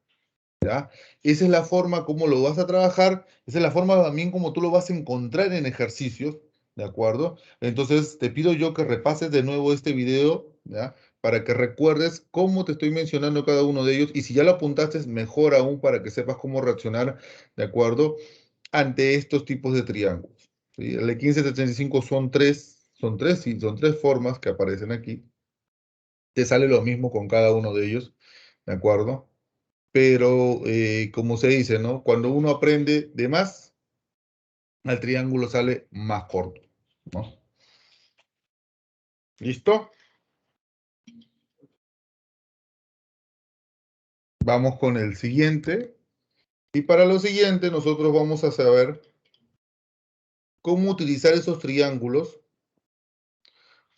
¿Ya? Esa es la forma como lo vas a trabajar, esa es la forma también como tú lo vas a encontrar en ejercicios, ¿de acuerdo? Entonces te pido yo que repases de nuevo este video, ¿ya? Para que recuerdes cómo te estoy mencionando cada uno de ellos y si ya lo apuntaste, mejor aún para que sepas cómo reaccionar, ¿de acuerdo? Ante estos tipos de triángulos. ¿Sí? El de 15,75 sí, son tres formas que aparecen aquí. Te sale lo mismo con cada uno de ellos, ¿de acuerdo? Pero como se dice, ¿no? Cuando uno aprende de más, el triángulo sale más corto, ¿no? ¿Listo? Vamos con el siguiente. Y para lo siguiente, nosotros vamos a saber cómo utilizar esos triángulos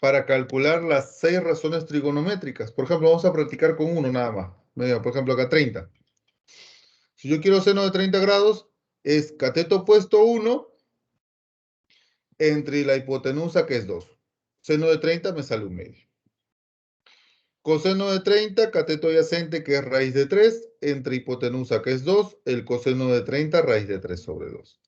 para calcular las 6 razones trigonométricas. Por ejemplo, vamos a practicar con uno nada más. Mira, por ejemplo, acá 30. Si yo quiero seno de 30 grados, es cateto opuesto 1 entre la hipotenusa, que es 2. Seno de 30 me sale 1/2. Coseno de 30, cateto adyacente, que es raíz de 3, entre hipotenusa, que es 2, el coseno de 30, raíz de 3 sobre 2.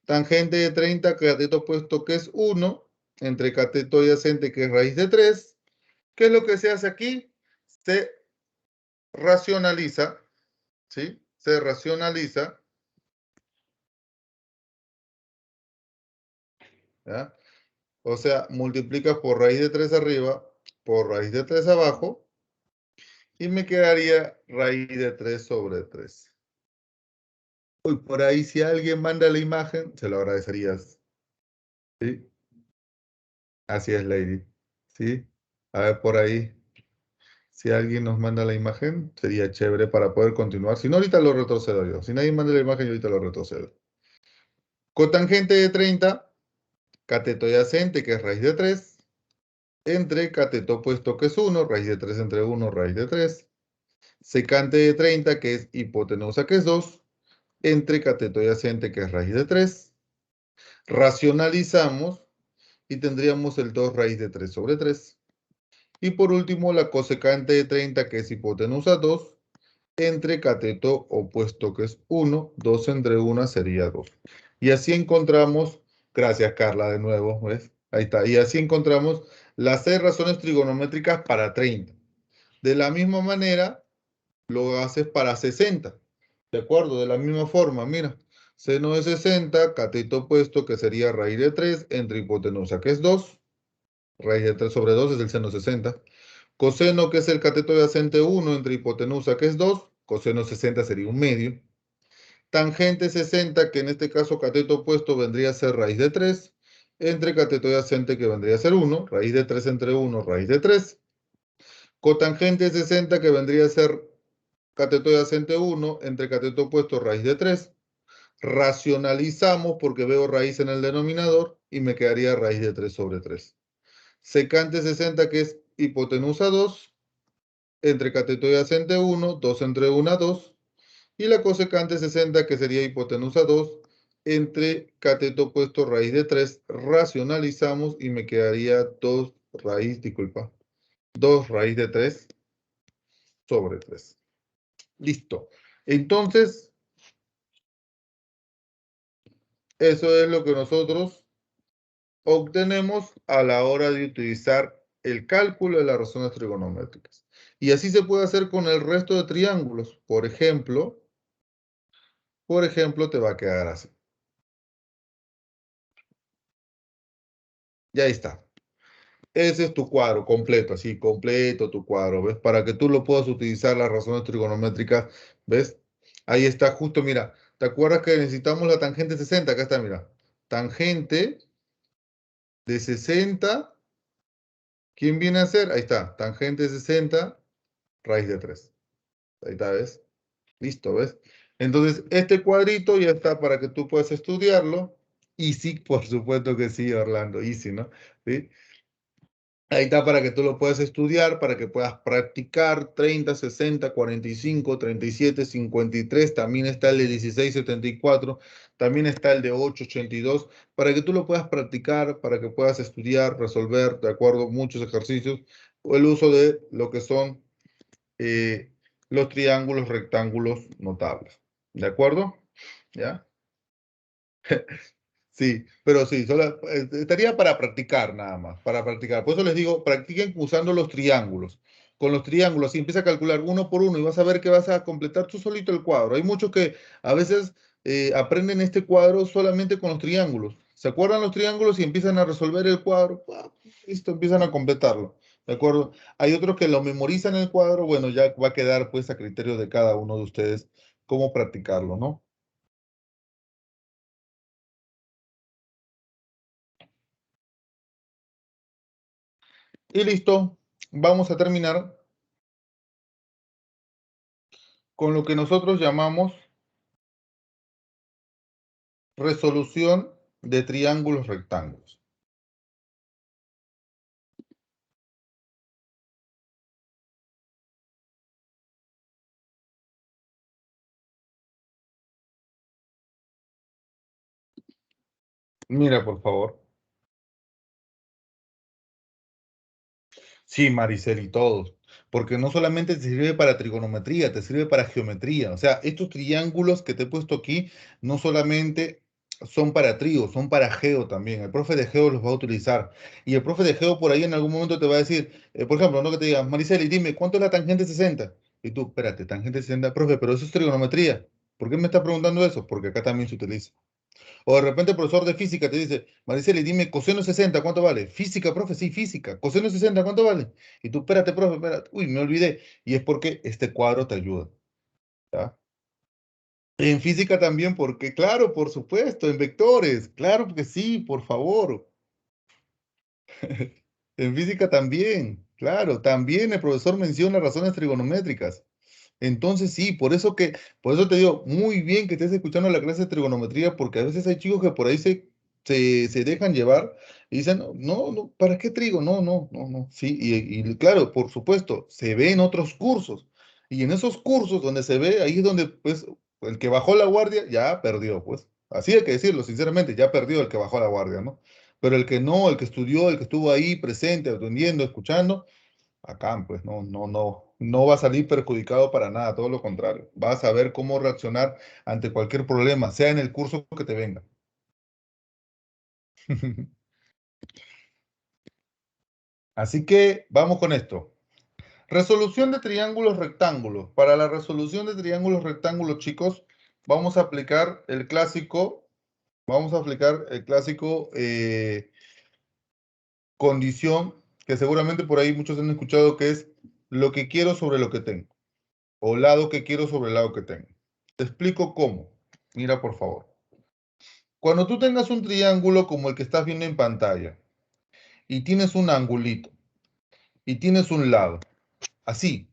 Tangente de 30, cateto opuesto, que es 1, entre cateto adyacente, que es raíz de 3. ¿Qué es lo que se hace aquí? Se racionaliza, ¿sí? Se racionaliza, ¿ya? O sea, multiplicas por raíz de 3 arriba, por raíz de 3 abajo, y me quedaría raíz de 3 sobre 3. Uy, por ahí, si alguien manda la imagen, se lo agradecerías. ¿Sí? Así es, Lady. ¿Sí? A ver, por ahí, si alguien nos manda la imagen, sería chévere para poder continuar. Si no, ahorita lo retrocedo yo. Si nadie manda la imagen, yo ahorita lo retrocedo. Cotangente de 30, cateto adyacente, que es raíz de 3, entre cateto opuesto, que es 1, raíz de 3 entre 1, raíz de 3. Secante de 30, que es hipotenusa, que es 2, entre cateto adyacente, que es raíz de 3. Racionalizamos y tendríamos el 2 raíz de 3 sobre 3. Y por último, la cosecante de 30, que es hipotenusa 2, entre cateto opuesto, que es 1, 2 entre 1 sería 2. Y así encontramos, gracias Carla de nuevo, ¿ves? Ahí está. Y así encontramos las 6 razones trigonométricas para 30. De la misma manera, lo haces para 60. ¿De acuerdo? De la misma forma, mira. Seno de 60, cateto opuesto, que sería raíz de 3, entre hipotenusa, que es 2. Raíz de 3 sobre 2 es el seno 60. Coseno, que es el cateto adyacente 1, entre hipotenusa, que es 2. Coseno 60 sería un medio. Tangente 60, que en este caso cateto opuesto vendría a ser raíz de 3, entre cateto adyacente, que vendría a ser 1. Raíz de 3 entre 1, raíz de 3. Cotangente 60, que vendría a ser cateto adyacente 1, entre cateto opuesto, raíz de 3. Racionalizamos porque veo raíz en el denominador y me quedaría raíz de 3 sobre 3. Secante 60, que es hipotenusa 2, entre cateto adyacente 1, 2 entre 1, 2. Y la cosecante 60, que sería hipotenusa 2, entre cateto opuesto, raíz de 3. Racionalizamos y me quedaría 2 raíz, disculpa, 2 raíz de 3 sobre 3. Listo. Entonces, eso es lo que nosotros obtenemos a la hora de utilizar el cálculo de las razones trigonométricas. Y así se puede hacer con el resto de triángulos. Por ejemplo, te va a quedar así. Ya está. Ese es tu cuadro completo, así, completo tu cuadro, ¿ves? Para que tú lo puedas utilizar las razones trigonométricas, ¿ves? Ahí está, justo, mira. ¿Te acuerdas que necesitamos la tangente 60? Acá está, mira. Tangente de 60, ¿quién viene a ser? Ahí está, tangente de 60, raíz de 3. Ahí está, ¿ves? Listo, ¿ves? Entonces, este cuadrito ya está para que tú puedas estudiarlo. Y sí, por supuesto que sí, Orlando, easy, ¿no? ¿Sí? Ahí está para que tú lo puedas estudiar, para que puedas practicar 30, 60, 45, 37, 53. También está el de 16, 74. También está el de 8, 82. Para que tú lo puedas practicar, para que puedas estudiar, resolver, de acuerdo, muchos ejercicios, o el uso de lo que son eh, los triángulos rectángulos notables. ¿De acuerdo? ¿Ya? Sí, pero sí, estaría para practicar nada más, para practicar. Por eso les digo, practiquen usando los triángulos. Con los triángulos, si empieza a calcular uno por uno y vas a ver que vas a completar tú solito el cuadro. Hay muchos que a veces aprenden este cuadro solamente con los triángulos. ¿Se acuerdan los triángulos y empiezan a resolver el cuadro? ¡Pah! Listo, empiezan a completarlo. ¿De acuerdo? Hay otros que lo memorizan el cuadro, bueno, ya va a quedar pues a criterio de cada uno de ustedes cómo practicarlo, ¿no? Y listo, vamos a terminar con lo que nosotros llamamos resolución de triángulos rectángulos. Mira, por favor. Sí, Maricel, y todos. Porque no solamente te sirve para trigonometría, te sirve para geometría. O sea, estos triángulos que te he puesto aquí no solamente son para trío, son para geo también. El profe de geo los va a utilizar. Y el profe de geo por ahí en algún momento te va a decir, por ejemplo, no que te diga, Maricel, y dime, ¿cuánto es la tangente 60? Y tú, espérate, tangente 60, profe, pero eso es trigonometría. ¿Por qué me estás preguntando eso? Porque acá también se utiliza. O de repente el profesor de física te dice, Mariceli, dime coseno 60, ¿cuánto vale? Física, profe, sí, física. Coseno 60, ¿cuánto vale? Y tú, espérate, profe, espérate. Uy, me olvidé. Y es porque este cuadro te ayuda, ¿ya? En física también, porque, claro, por supuesto, en vectores, claro que sí, por favor. En física también, claro, también el profesor menciona razones trigonométricas. Entonces sí, por eso te digo, muy bien que estés escuchando la clase de trigonometría, porque a veces hay chicos que por ahí se dejan llevar y dicen, no, no, no, ¿para qué trigo? No, no, no, no. Sí, y claro, por supuesto, se ve en otros cursos. Y en esos cursos donde se ve, ahí es donde, pues, el que bajó la guardia ya perdió, pues. Así hay que decirlo, sinceramente, ya perdió el que bajó la guardia, ¿no? Pero el que no, el que estudió, el que estuvo ahí presente, atendiendo, escuchando, acá, pues no, no, no, no va a salir perjudicado para nada, todo lo contrario. Va a saber cómo reaccionar ante cualquier problema, sea en el curso que te venga. Así que vamos con esto. Resolución de triángulos rectángulos. Para la resolución de triángulos rectángulos, chicos, vamos a aplicar el clásico, vamos a aplicar el clásico condición que seguramente por ahí muchos han escuchado que es lo que quiero sobre lo que tengo o lado que quiero sobre el lado que tengo. Te explico cómo. Mira, por favor. Cuando tú tengas un triángulo como el que estás viendo en pantalla y tienes un angulito y tienes un lado, así,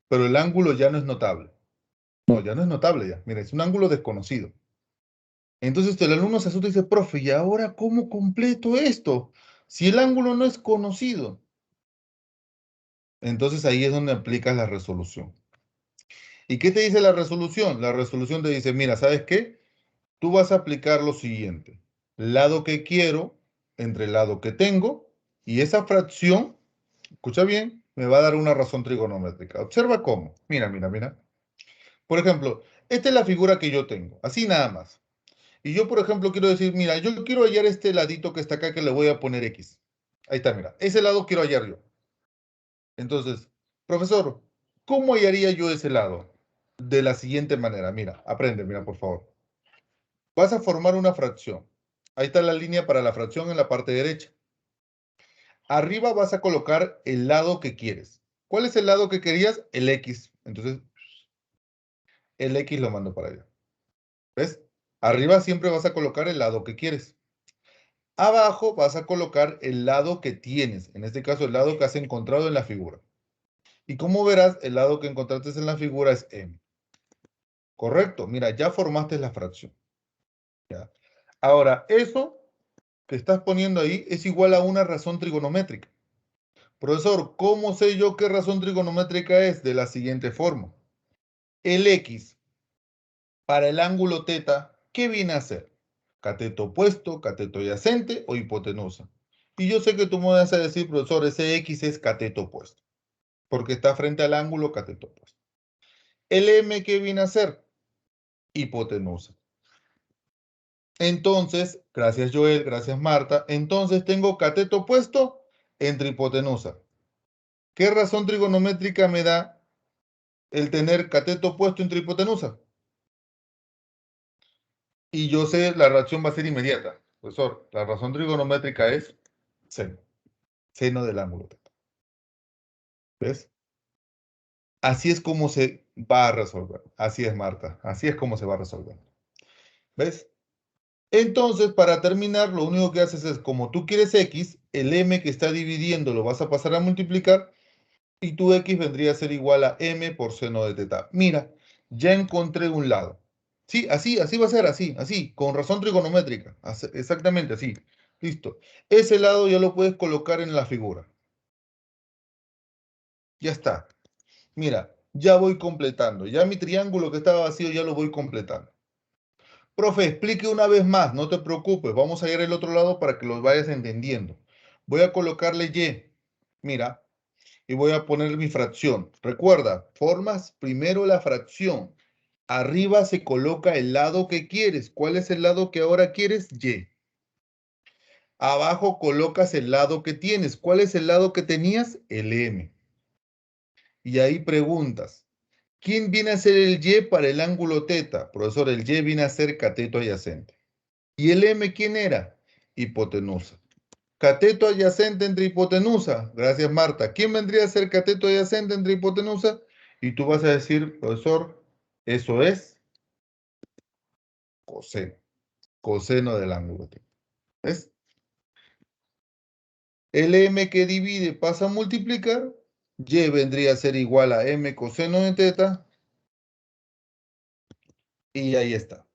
pero el ángulo ya no es notable. No, ya no es notable ya. Mira, es un ángulo desconocido. Entonces el alumno se asusta y dice, profe, ¿y ahora cómo completo esto? Si el ángulo no es conocido. Entonces ahí es donde aplicas la resolución. ¿Y qué te dice la resolución? La resolución te dice, mira, ¿sabes qué? Tú vas a aplicar lo siguiente. Lado que quiero entre el lado que tengo y esa fracción, escucha bien, me va a dar una razón trigonométrica. Observa cómo. Mira, mira, mira. Por ejemplo, esta es la figura que yo tengo, así nada más. Y yo, por ejemplo, quiero decir, mira, yo quiero hallar este ladito que está acá que le voy a poner X. Ahí está, mira. Ese lado quiero hallar yo. Entonces, profesor, ¿cómo hallaría yo ese lado? De la siguiente manera, mira, aprende, mira, por favor. Vas a formar una fracción. Ahí está la línea para la fracción en la parte derecha. Arriba vas a colocar el lado que quieres. ¿Cuál es el lado que querías? El X. Entonces, el X lo mando para allá. ¿Ves? Arriba siempre vas a colocar el lado que quieres. Abajo vas a colocar el lado que tienes. En este caso, el lado que has encontrado en la figura. Y como verás, el lado que encontraste en la figura es M. Correcto. Mira, ya formaste la fracción. ¿Ya? Ahora, eso que estás poniendo ahí es igual a una razón trigonométrica. Profesor, ¿cómo sé yo qué razón trigonométrica es? De la siguiente forma. El X para el ángulo teta, ¿qué viene a ser? ¿Cateto opuesto, cateto adyacente o hipotenusa? Y yo sé que tú me vas a decir, profesor, ese X es cateto opuesto, porque está frente al ángulo cateto opuesto. ¿El M qué viene a ser? Hipotenusa. Entonces, gracias Joel, gracias Marta, entonces tengo cateto opuesto entre hipotenusa. ¿Qué razón trigonométrica me da el tener cateto opuesto entre hipotenusa? Y yo sé, la reacción va a ser inmediata. Profesor, la razón trigonométrica es seno, seno del ángulo teta. ¿Ves? Así es como se va a resolver. Así es, Marta. Así es como se va a resolver. ¿Ves? Entonces, para terminar, lo único que haces es, como tú quieres x, el m que está dividiendo lo vas a pasar a multiplicar y tu x vendría a ser igual a m por seno de teta. Mira, ya encontré un lado. Sí, así, así va a ser, así, así, con razón trigonométrica. Exactamente así. Listo. Ese lado ya lo puedes colocar en la figura. Ya está. Mira, ya voy completando. Ya mi triángulo que estaba vacío ya lo voy completando. Profe, explique una vez más, no te preocupes, vamos a ir al otro lado para que los vayas entendiendo. Voy a colocarle Y, mira, y voy a poner mi fracción. Recuerda, formas primero la fracción. Arriba se coloca el lado que quieres. ¿Cuál es el lado que ahora quieres? Y. Abajo colocas el lado que tienes. ¿Cuál es el lado que tenías? El M. Y ahí preguntas, ¿quién viene a ser el Y para el ángulo teta? Profesor, el Y viene a ser cateto adyacente. ¿Y el M quién era? Hipotenusa. Cateto adyacente entre hipotenusa. Gracias, Marta. ¿Quién vendría a ser cateto adyacente entre hipotenusa? Y tú vas a decir, profesor, eso es coseno. Coseno del ángulo teta. ¿Ves? El M que divide pasa a multiplicar. Y vendría a ser igual a M coseno de teta. Y ahí está.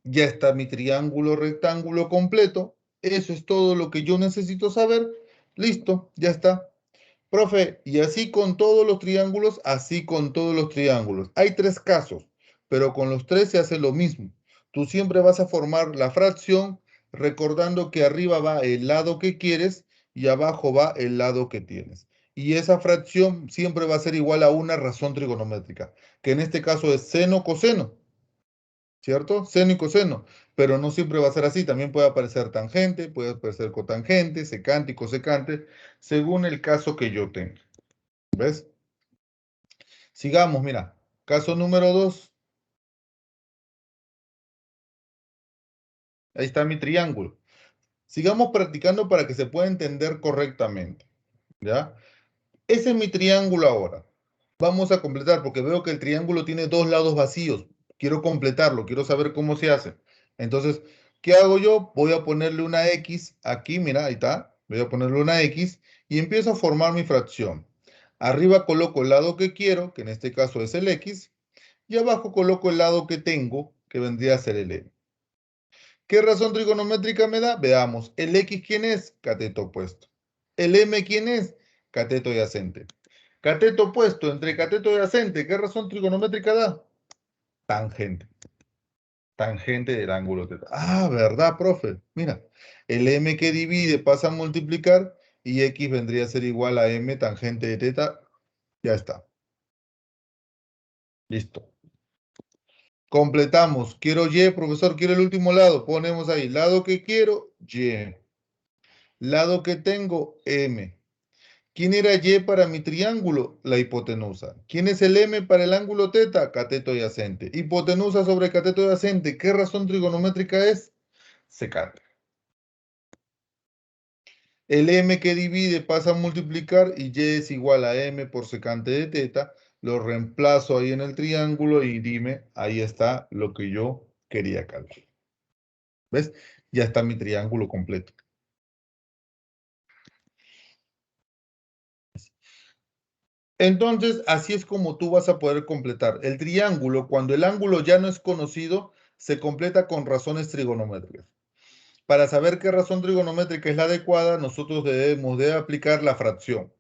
Ya está mi triángulo rectángulo completo. Eso es todo lo que yo necesito saber. Listo, ya está. Profe, y así con todos los triángulos, así con todos los triángulos. Hay tres casos, pero con los tres se hace lo mismo. Tú siempre vas a formar la fracción recordando que arriba va el lado que quieres y abajo va el lado que tienes. Y esa fracción siempre va a ser igual a una razón trigonométrica, que en este caso es seno coseno. ¿Cierto? Seno y coseno, pero no siempre va a ser así, también puede aparecer tangente, puede aparecer cotangente, secante y cosecante, según el caso que yo tenga. ¿Ves? Sigamos, mira, caso número 2, ahí está mi triángulo. Sigamos practicando para que se pueda entender correctamente, ¿ya? Ese es mi triángulo ahora. Vamos a completar porque veo que el triángulo tiene dos lados vacíos. Quiero completarlo, quiero saber cómo se hace. Entonces, ¿qué hago yo? Voy a ponerle una X aquí, mira, ahí está. Voy a ponerle una X y empiezo a formar mi fracción. Arriba coloco el lado que quiero, que en este caso es el X, y abajo coloco el lado que tengo, que vendría a ser el M. ¿Qué razón trigonométrica me da? Veamos, ¿el X quién es? Cateto opuesto. ¿El M quién es? Cateto adyacente. Cateto opuesto entre cateto adyacente, ¿qué razón trigonométrica da? Tangente. Tangente del ángulo teta. Ah, ¿verdad, profe? Mira, el M que divide pasa a multiplicar y X vendría a ser igual a M tangente de teta. Ya está. Listo. Completamos. Quiero Y, profesor, quiero el último lado. Ponemos ahí, lado que quiero, Y. Lado que tengo, M. ¿Quién era Y para mi triángulo? La hipotenusa. ¿Quién es el M para el ángulo teta? Cateto adyacente. Hipotenusa sobre cateto adyacente. ¿Qué razón trigonométrica es? Secante. El M que divide pasa a multiplicar y Y es igual a M por secante de teta. Lo reemplazo ahí en el triángulo y dime, ahí está lo que yo quería calcular. ¿Ves? Ya está mi triángulo completo. Entonces, así es como tú vas a poder completar el triángulo. Cuando el ángulo ya no es conocido, se completa con razones trigonométricas. Para saber qué razón trigonométrica es la adecuada, nosotros debemos de aplicar la fracción.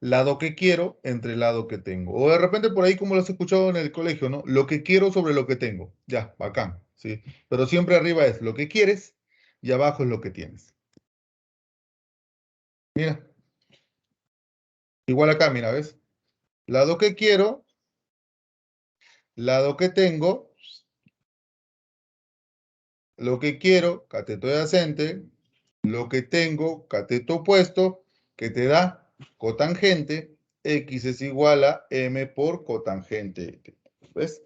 Lado que quiero entre lado que tengo. O de repente por ahí, como lo has escuchado en el colegio, ¿no? Lo que quiero sobre lo que tengo. Ya, bacán, ¿sí? Pero siempre arriba es lo que quieres y abajo es lo que tienes. Mira, igual acá, mira, ¿ves? Lado que quiero, lado que tengo, lo que quiero, cateto adyacente, lo que tengo, cateto opuesto, que te da cotangente, X es igual a M por cotangente. ¿Ves?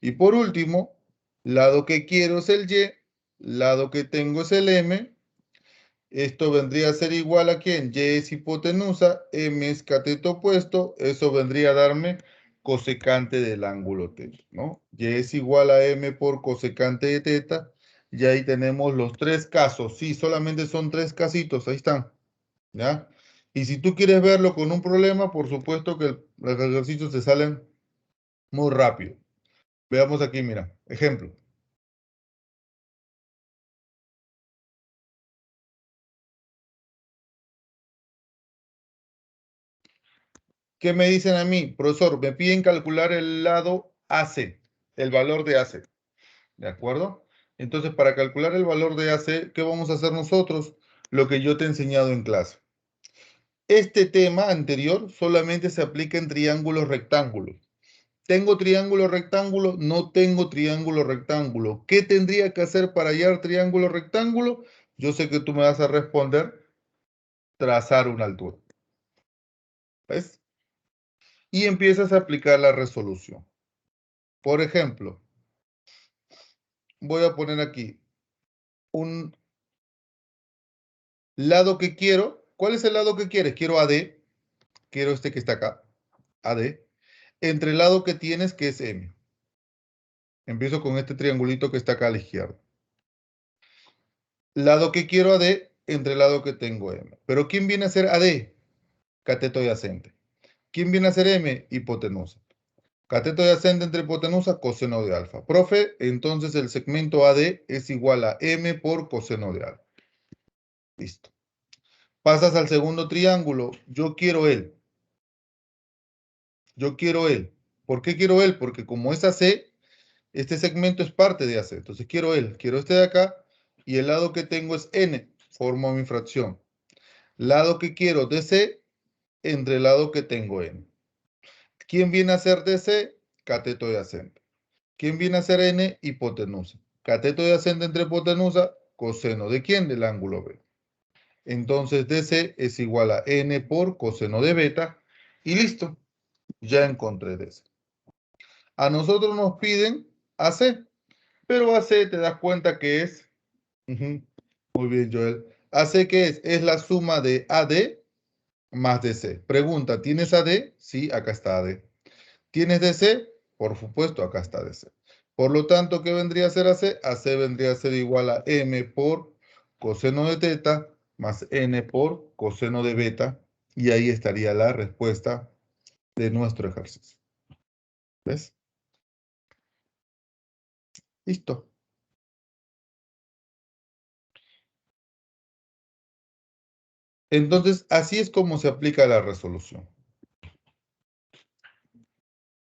Y por último, lado que quiero es el Y, lado que tengo es el M. Esto vendría a ser igual a ¿quién? Y es hipotenusa, M es cateto opuesto, eso vendría a darme cosecante del ángulo teta, ¿no? Y es igual a M por cosecante de teta, y ahí tenemos los tres casos, sí, solamente son tres casitos, ahí están, ¿ya? Y si tú quieres verlo con un problema, por supuesto que los ejercicios te salen muy rápido. Veamos aquí, mira, ejemplo. ¿Qué me dicen a mí? Profesor, me piden calcular el lado AC, el valor de AC. ¿De acuerdo? Entonces, para calcular el valor de AC, ¿qué vamos a hacer nosotros? Lo que yo te he enseñado en clase. Este tema anterior solamente se aplica en triángulos rectángulos. ¿Tengo triángulo rectángulo? No tengo triángulo rectángulo. ¿Qué tendría que hacer para hallar triángulo rectángulo? Yo sé que tú me vas a responder, trazar una altura. ¿Ves? Y empiezas a aplicar la resolución. Por ejemplo, voy a poner aquí un lado que quiero. ¿Cuál es el lado que quieres? Quiero AD. Quiero este que está acá. AD. Entre el lado que tienes, que es M. Empiezo con este triangulito que está acá a la izquierda. Lado que quiero AD, entre el lado que tengo M. Pero ¿quién viene a ser AD? Cateto adyacente. ¿Quién viene a ser M? Hipotenusa. Cateto adyacente entre hipotenusa, coseno de alfa. Profe, entonces el segmento AD es igual a M por coseno de alfa. Listo. Pasas al segundo triángulo. Yo quiero él. Yo quiero él. ¿Por qué quiero él? Porque como es AC, este segmento es parte de AC. Entonces quiero él. Quiero este de acá. Y el lado que tengo es N. Formo mi fracción. Lado que quiero DC entre el lado que tengo N. ¿Quién viene a ser DC? Cateto adyacente. ¿Quién viene a ser N? Hipotenusa. Cateto adyacente entre hipotenusa, coseno. ¿De quién? Del ángulo B. Entonces DC es igual a N por coseno de beta. Y listo. Ya encontré DC. A nosotros nos piden AC. Pero AC te das cuenta que es... Muy bien, Joel. AC, ¿qué es? Es la suma de AD más DC. Pregunta, ¿tienes AD? Sí, acá está AD. ¿Tienes DC? Por supuesto, acá está DC. Por lo tanto, ¿qué vendría a ser AC? AC vendría a ser igual a M por coseno de teta más N por coseno de beta. Y ahí estaría la respuesta de nuestro ejercicio. ¿Ves? Listo. Entonces, así es como se aplica la resolución.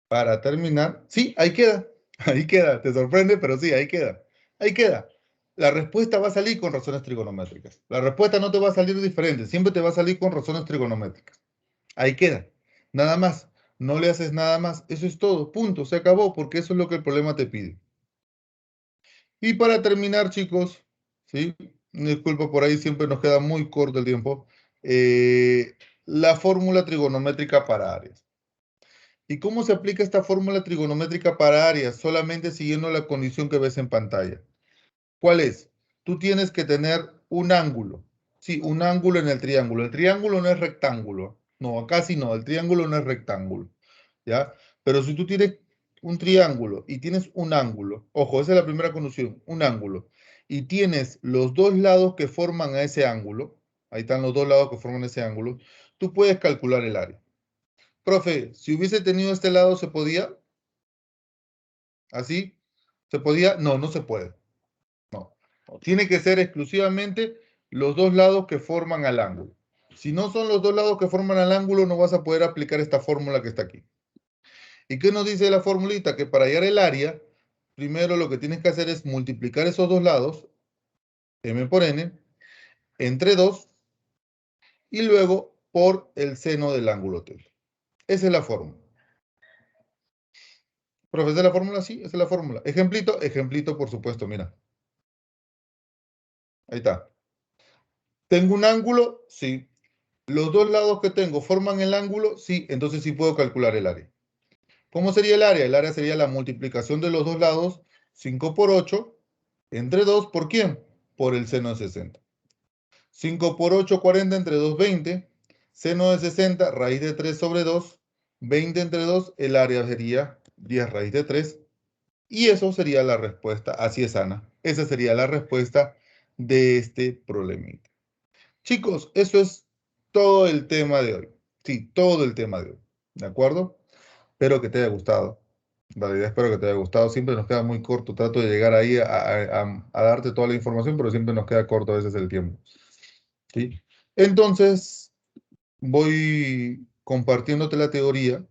Para terminar, sí, ahí queda. Ahí queda. Te sorprende, pero sí, ahí queda. Ahí queda. La respuesta va a salir con razones trigonométricas. La respuesta no te va a salir diferente. Siempre te va a salir con razones trigonométricas. Ahí queda. Nada más. No le haces nada más. Eso es todo. Punto. Se acabó porque eso es lo que el problema te pide. Y para terminar, chicos, ¿sí? Disculpa, por ahí siempre nos queda muy corto el tiempo. La fórmula trigonométrica para áreas. ¿Y cómo se aplica esta fórmula trigonométrica para áreas? Solamente siguiendo la condición que ves en pantalla. ¿Cuál es? Tú tienes que tener un ángulo. Sí, un ángulo en el triángulo. El triángulo no es rectángulo. No, acá sí no. El triángulo no es rectángulo. ¿Ya? Pero si tú tienes un triángulo y tienes un ángulo, ojo, esa es la primera condición, un ángulo, y tienes los dos lados que forman a ese ángulo, ahí están los dos lados que forman ese ángulo, tú puedes calcular el área. Profe, si hubiese tenido este lado, ¿se podía? ¿Así? ¿Se podía? No, no se puede. No. Tiene que ser exclusivamente los dos lados que forman al ángulo. Si no son los dos lados que forman al ángulo, no vas a poder aplicar esta fórmula que está aquí. ¿Y qué nos dice la formulita? Que para hallar el área, primero lo que tienes que hacer es multiplicar esos dos lados, m por n, entre 2, y luego por el seno del ángulo θ. Esa es la fórmula. ¿Profe, esa es la fórmula? Sí, esa es la fórmula. Ejemplito, ejemplito, por supuesto, mira. Ahí está. ¿Tengo un ángulo? Sí. ¿Los dos lados que tengo forman el ángulo? Sí, entonces sí puedo calcular el área. ¿Cómo sería el área? El área sería la multiplicación de los dos lados, 5 por 8, entre 2, ¿por quién? Por el seno de 60. 5 por 8, 40, entre 2, 20. Seno de 60, raíz de 3 sobre 2. 20 entre 2, el área sería 10 raíz de 3. Y eso sería la respuesta, así es Ana. Esa sería la respuesta de este problemita. Chicos, eso es todo el tema de hoy. Sí, todo el tema de hoy. ¿De acuerdo? Espero que te haya gustado. En realidad espero que te haya gustado. Siempre nos queda muy corto. Trato de llegar ahí a darte toda la información, pero siempre nos queda corto a veces el tiempo. ¿Sí? Entonces, voy compartiéndote la teoría